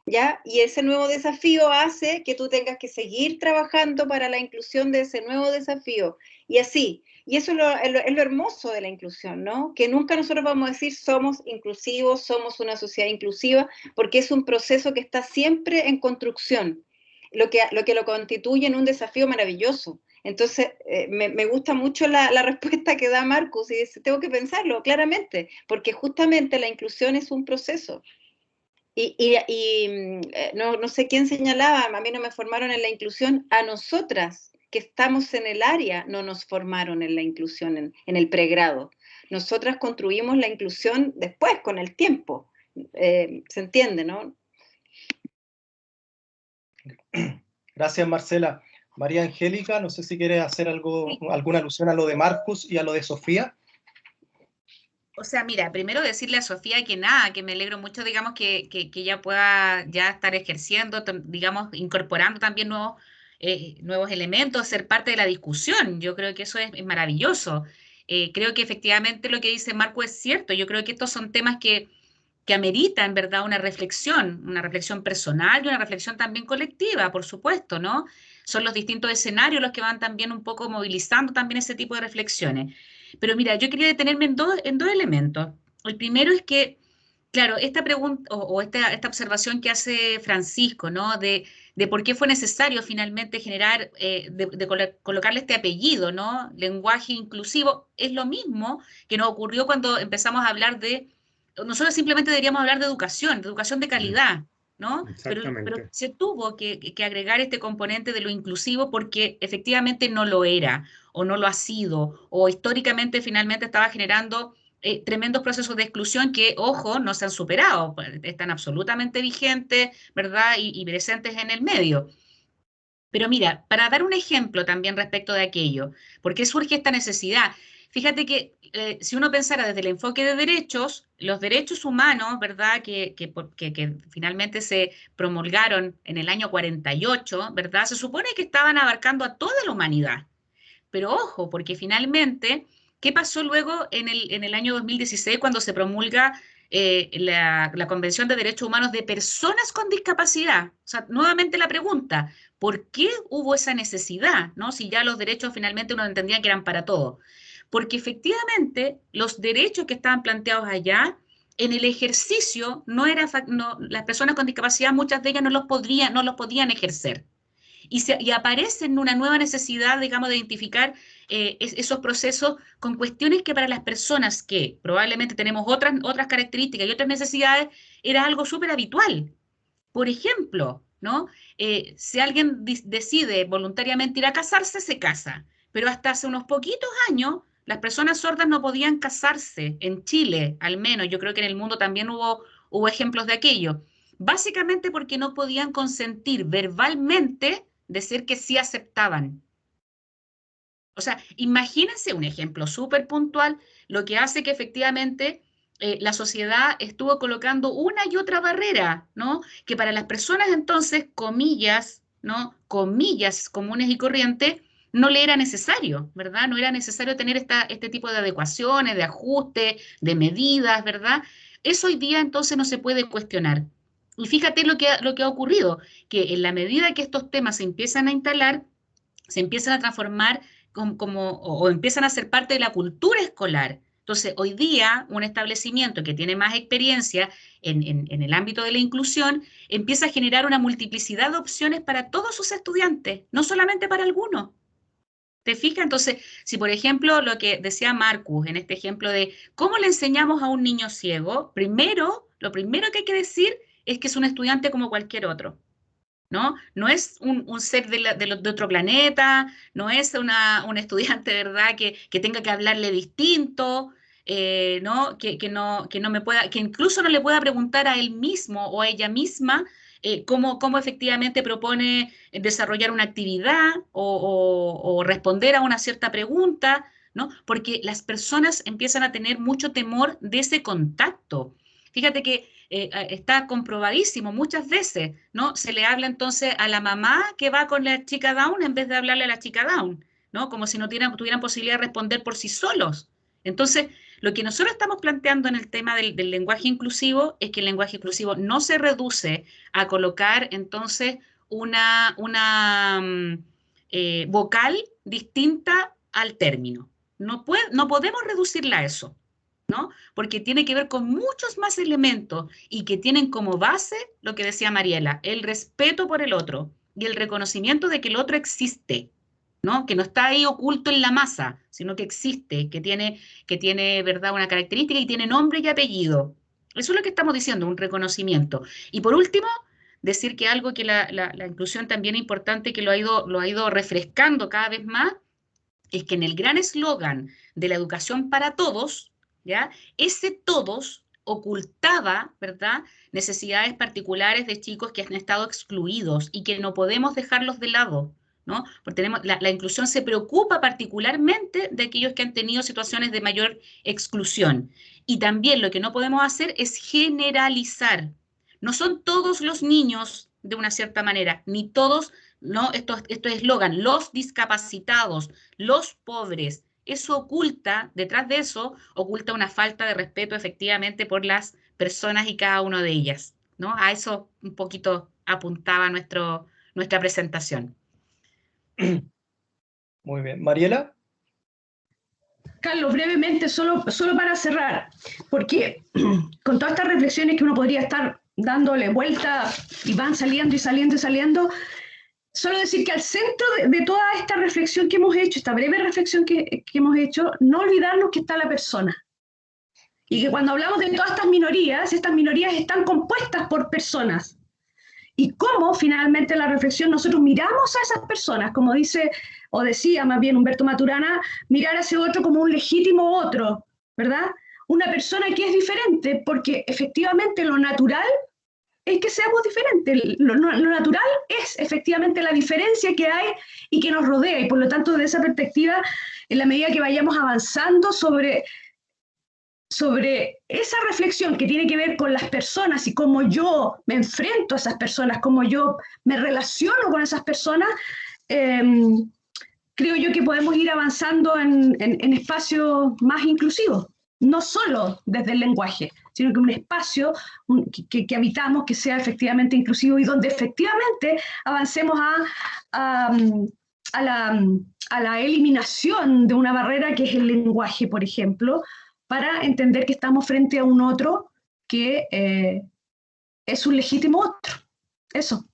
¿Ya? Y ese nuevo desafío hace que tú tengas que seguir trabajando para la inclusión de ese nuevo desafío. Y así. Y eso es lo hermoso de la inclusión, ¿no? Que nunca nosotros vamos a decir somos inclusivos, somos una sociedad inclusiva, porque es un proceso que está siempre en construcción, lo que lo constituye en un desafío maravilloso. Entonces, me gusta mucho la respuesta que da Marcus y dice, tengo que pensarlo claramente, porque justamente la inclusión es un proceso. No sé quién señalaba, a mí no me formaron en la inclusión, a nosotras que estamos en el área no nos formaron en la inclusión, en el pregrado. Nosotras construimos la inclusión después, con el tiempo. ¿Se entiende, no? Gracias, Marcela. María Angélica, no sé si quieres hacer alguna alusión a lo de Marcus y a lo de Sofía. O sea, mira, primero decirle a Sofía que nada, que me alegro mucho, digamos, que ella pueda ya estar ejerciendo, digamos, incorporando también nuevos elementos, ser parte de la discusión. Yo creo que eso es maravilloso. Creo que efectivamente lo que dice Marco es cierto. Yo creo que estos son temas que ameritan, ¿verdad?, una reflexión personal y una reflexión también colectiva, por supuesto, ¿no? Son los distintos escenarios los que van también un poco movilizando también ese tipo de reflexiones. Pero mira, yo quería detenerme en dos elementos. El primero es que, claro, esta pregunta o esta observación que hace Francisco, ¿no? De por qué fue necesario finalmente generar, colocarle este apellido, ¿no? Lenguaje inclusivo, es lo mismo que nos ocurrió cuando empezamos a hablar nosotros simplemente deberíamos hablar de educación de calidad, ¿no? Pero se tuvo que agregar este componente de lo inclusivo porque efectivamente no lo era, o no lo ha sido, o históricamente finalmente estaba generando tremendos procesos de exclusión que, ojo, no se han superado, están absolutamente vigentes, ¿verdad? Y presentes en el medio. Pero mira, para dar un ejemplo también respecto de aquello, ¿por qué surge esta necesidad? Fíjate que si uno pensara desde el enfoque de derechos, los derechos humanos, ¿verdad?, que finalmente se promulgaron en el año 48, ¿verdad?, se supone que estaban abarcando a toda la humanidad. Pero ojo, porque finalmente, ¿qué pasó luego en el año 2016 cuando se promulga la Convención de Derechos Humanos de Personas con Discapacidad? O sea, nuevamente la pregunta, ¿por qué hubo esa necesidad, ¿no? Si ya los derechos finalmente uno entendía que eran para todos. Porque efectivamente los derechos que estaban planteados allá, en el ejercicio, las personas con discapacidad, muchas de ellas no los podían ejercer. Y aparece una nueva necesidad, digamos, de identificar esos procesos con cuestiones que para las personas que probablemente tenemos otras características y otras necesidades, era algo súper habitual. Por ejemplo, ¿no? Si alguien decide voluntariamente ir a casarse, se casa. Pero hasta hace unos poquitos años, las personas sordas no podían casarse, en Chile al menos, yo creo que en el mundo también hubo ejemplos de aquello, básicamente porque no podían consentir verbalmente decir que sí aceptaban. O sea, imagínense un ejemplo súper puntual, lo que hace que efectivamente la sociedad estuvo colocando una y otra barrera, ¿no? Que para las personas entonces, comillas, ¿no? Comillas comunes y corrientes, no le era necesario, ¿verdad? No era necesario tener este tipo de adecuaciones, de ajustes, de medidas, ¿verdad? Eso hoy día entonces no se puede cuestionar. Y fíjate lo que ha ocurrido, que en la medida que estos temas se empiezan a instalar, se empiezan a transformar o empiezan a ser parte de la cultura escolar. Entonces, hoy día, un establecimiento que tiene más experiencia en el ámbito de la inclusión empieza a generar una multiplicidad de opciones para todos sus estudiantes, no solamente para algunos. ¿Te fijas? Entonces, si por ejemplo lo que decía Marcus en este ejemplo de cómo le enseñamos a un niño ciego, lo primero que hay que decir es que es un estudiante como cualquier otro. ¿No? No es un ser de otro planeta, no es un estudiante, ¿verdad?, que tenga que hablarle distinto, ¿no? Que no me pueda, que incluso no le pueda preguntar a él mismo o a ella misma cómo efectivamente propone desarrollar una actividad o responder a una cierta pregunta, ¿no? Porque las personas empiezan a tener mucho temor de ese contacto. Fíjate que está comprobadísimo muchas veces, ¿no? Se le habla entonces a la mamá que va con la chica Down en vez de hablarle a la chica Down, ¿no? Como si no tuvieran posibilidad de responder por sí solos. Entonces, lo que nosotros estamos planteando en el tema del lenguaje inclusivo es que el lenguaje inclusivo no se reduce a colocar entonces una vocal distinta al término. No podemos reducirla a eso, ¿no? Porque tiene que ver con muchos más elementos y que tienen como base lo que decía Mariela, el respeto por el otro y el reconocimiento de que el otro existe, ¿no? Que no está ahí oculto en la masa, sino que existe, que tiene, ¿verdad?, una característica y tiene nombre y apellido. Eso es lo que estamos diciendo, un reconocimiento. Y por último, decir que algo que la inclusión también es importante, que lo ha ido refrescando cada vez más, es que en el gran eslogan de la educación para todos, ¿ya? Ese todos ocultaba, ¿verdad?, necesidades particulares de chicos que han estado excluidos y que no podemos dejarlos de lado, ¿no? Porque la inclusión se preocupa particularmente de aquellos que han tenido situaciones de mayor exclusión. Y también lo que no podemos hacer es generalizar. No son todos los niños de una cierta manera, ni todos, ¿no? Esto es eslogan, los discapacitados, los pobres. Eso oculta, detrás de eso, oculta una falta de respeto efectivamente por las personas y cada una de ellas, ¿no? A eso un poquito apuntaba nuestra presentación. Muy bien. Mariela. Carlos, brevemente, solo para cerrar, porque con todas estas reflexiones que uno podría estar dándole vuelta y van saliendo y saliendo y saliendo, solo decir que al centro de toda esta reflexión que hemos hecho, esta breve reflexión que hemos hecho, no olvidarnos que está la persona. Y que cuando hablamos de todas estas minorías están compuestas por personas. Y cómo finalmente la reflexión nosotros miramos a esas personas, como dice, o decía más bien Humberto Maturana, mirar a ese otro como un legítimo otro, ¿verdad? Una persona que es diferente, porque efectivamente lo natural es que seamos diferentes. Lo natural es efectivamente la diferencia que hay y que nos rodea, y por lo tanto, desde esa perspectiva, en la medida que vayamos avanzando sobre esa reflexión que tiene que ver con las personas y cómo yo me enfrento a esas personas, cómo yo me relaciono con esas personas, creo yo que podemos ir avanzando en espacios más inclusivos, no solo desde el lenguaje, sino que un espacio que habitamos que sea efectivamente inclusivo y donde efectivamente avancemos a la eliminación de una barrera que es el lenguaje, por ejemplo, para entender que estamos frente a un otro que es un legítimo otro. Eso.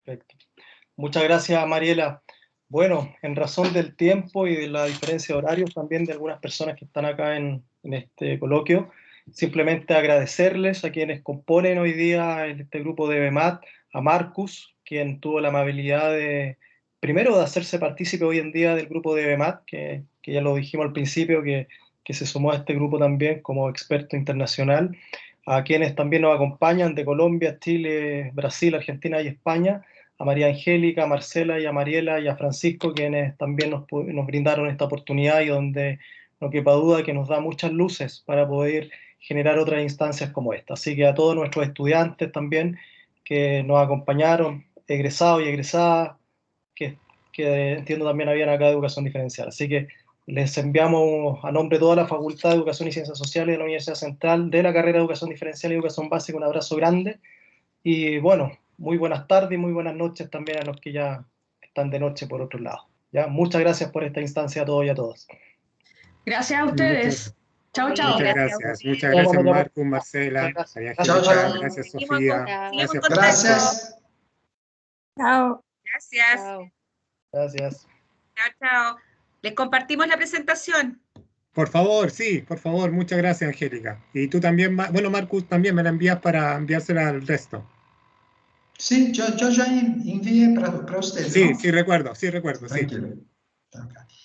Perfecto. Muchas gracias, Mariela. Bueno, en razón del tiempo y de la diferencia de horarios también de algunas personas que están acá en este coloquio, simplemente agradecerles a quienes componen hoy día este grupo de BEMAT, a Marcus, quien tuvo la amabilidad primero de hacerse partícipe hoy en día del grupo de BEMAT, que ya lo dijimos al principio, que se sumó a este grupo también como experto internacional, a quienes también nos acompañan de Colombia, Chile, Brasil, Argentina y España, a María Angélica, a Marcela y a Mariela y a Francisco, quienes también nos brindaron esta oportunidad y donde no quepa duda que nos da muchas luces para poder generar otras instancias como esta. Así que a todos nuestros estudiantes también que nos acompañaron, egresados y egresadas, que que entiendo también habían acá de educación diferencial. Así que les enviamos a nombre de toda la Facultad de Educación y Ciencias Sociales de la Universidad Central de la carrera de Educación Diferencial y Educación Básica un abrazo grande. Y bueno, muy buenas tardes y muy buenas noches también a los que ya están de noche por otro lado. ¿Ya? Muchas gracias por esta instancia a todos y a todas. Gracias a ustedes. Chao, chao. Muchas gracias. Muchas gracias, Marcus, Marcela, María Chao, Angélica, chao. gracias, Sofía. Gracias. Gracias. Chao. Gracias. Chao. Gracias. Chao, chao. Les compartimos la presentación. Por favor, sí, por favor. Muchas gracias, Angélica. Y tú también, bueno, Marcus, también me la envías para enviársela al resto. Sí, yo ya envié para ustedes. Sí, ¿no? sí recuerdo, sí. Tranquilo. Okay.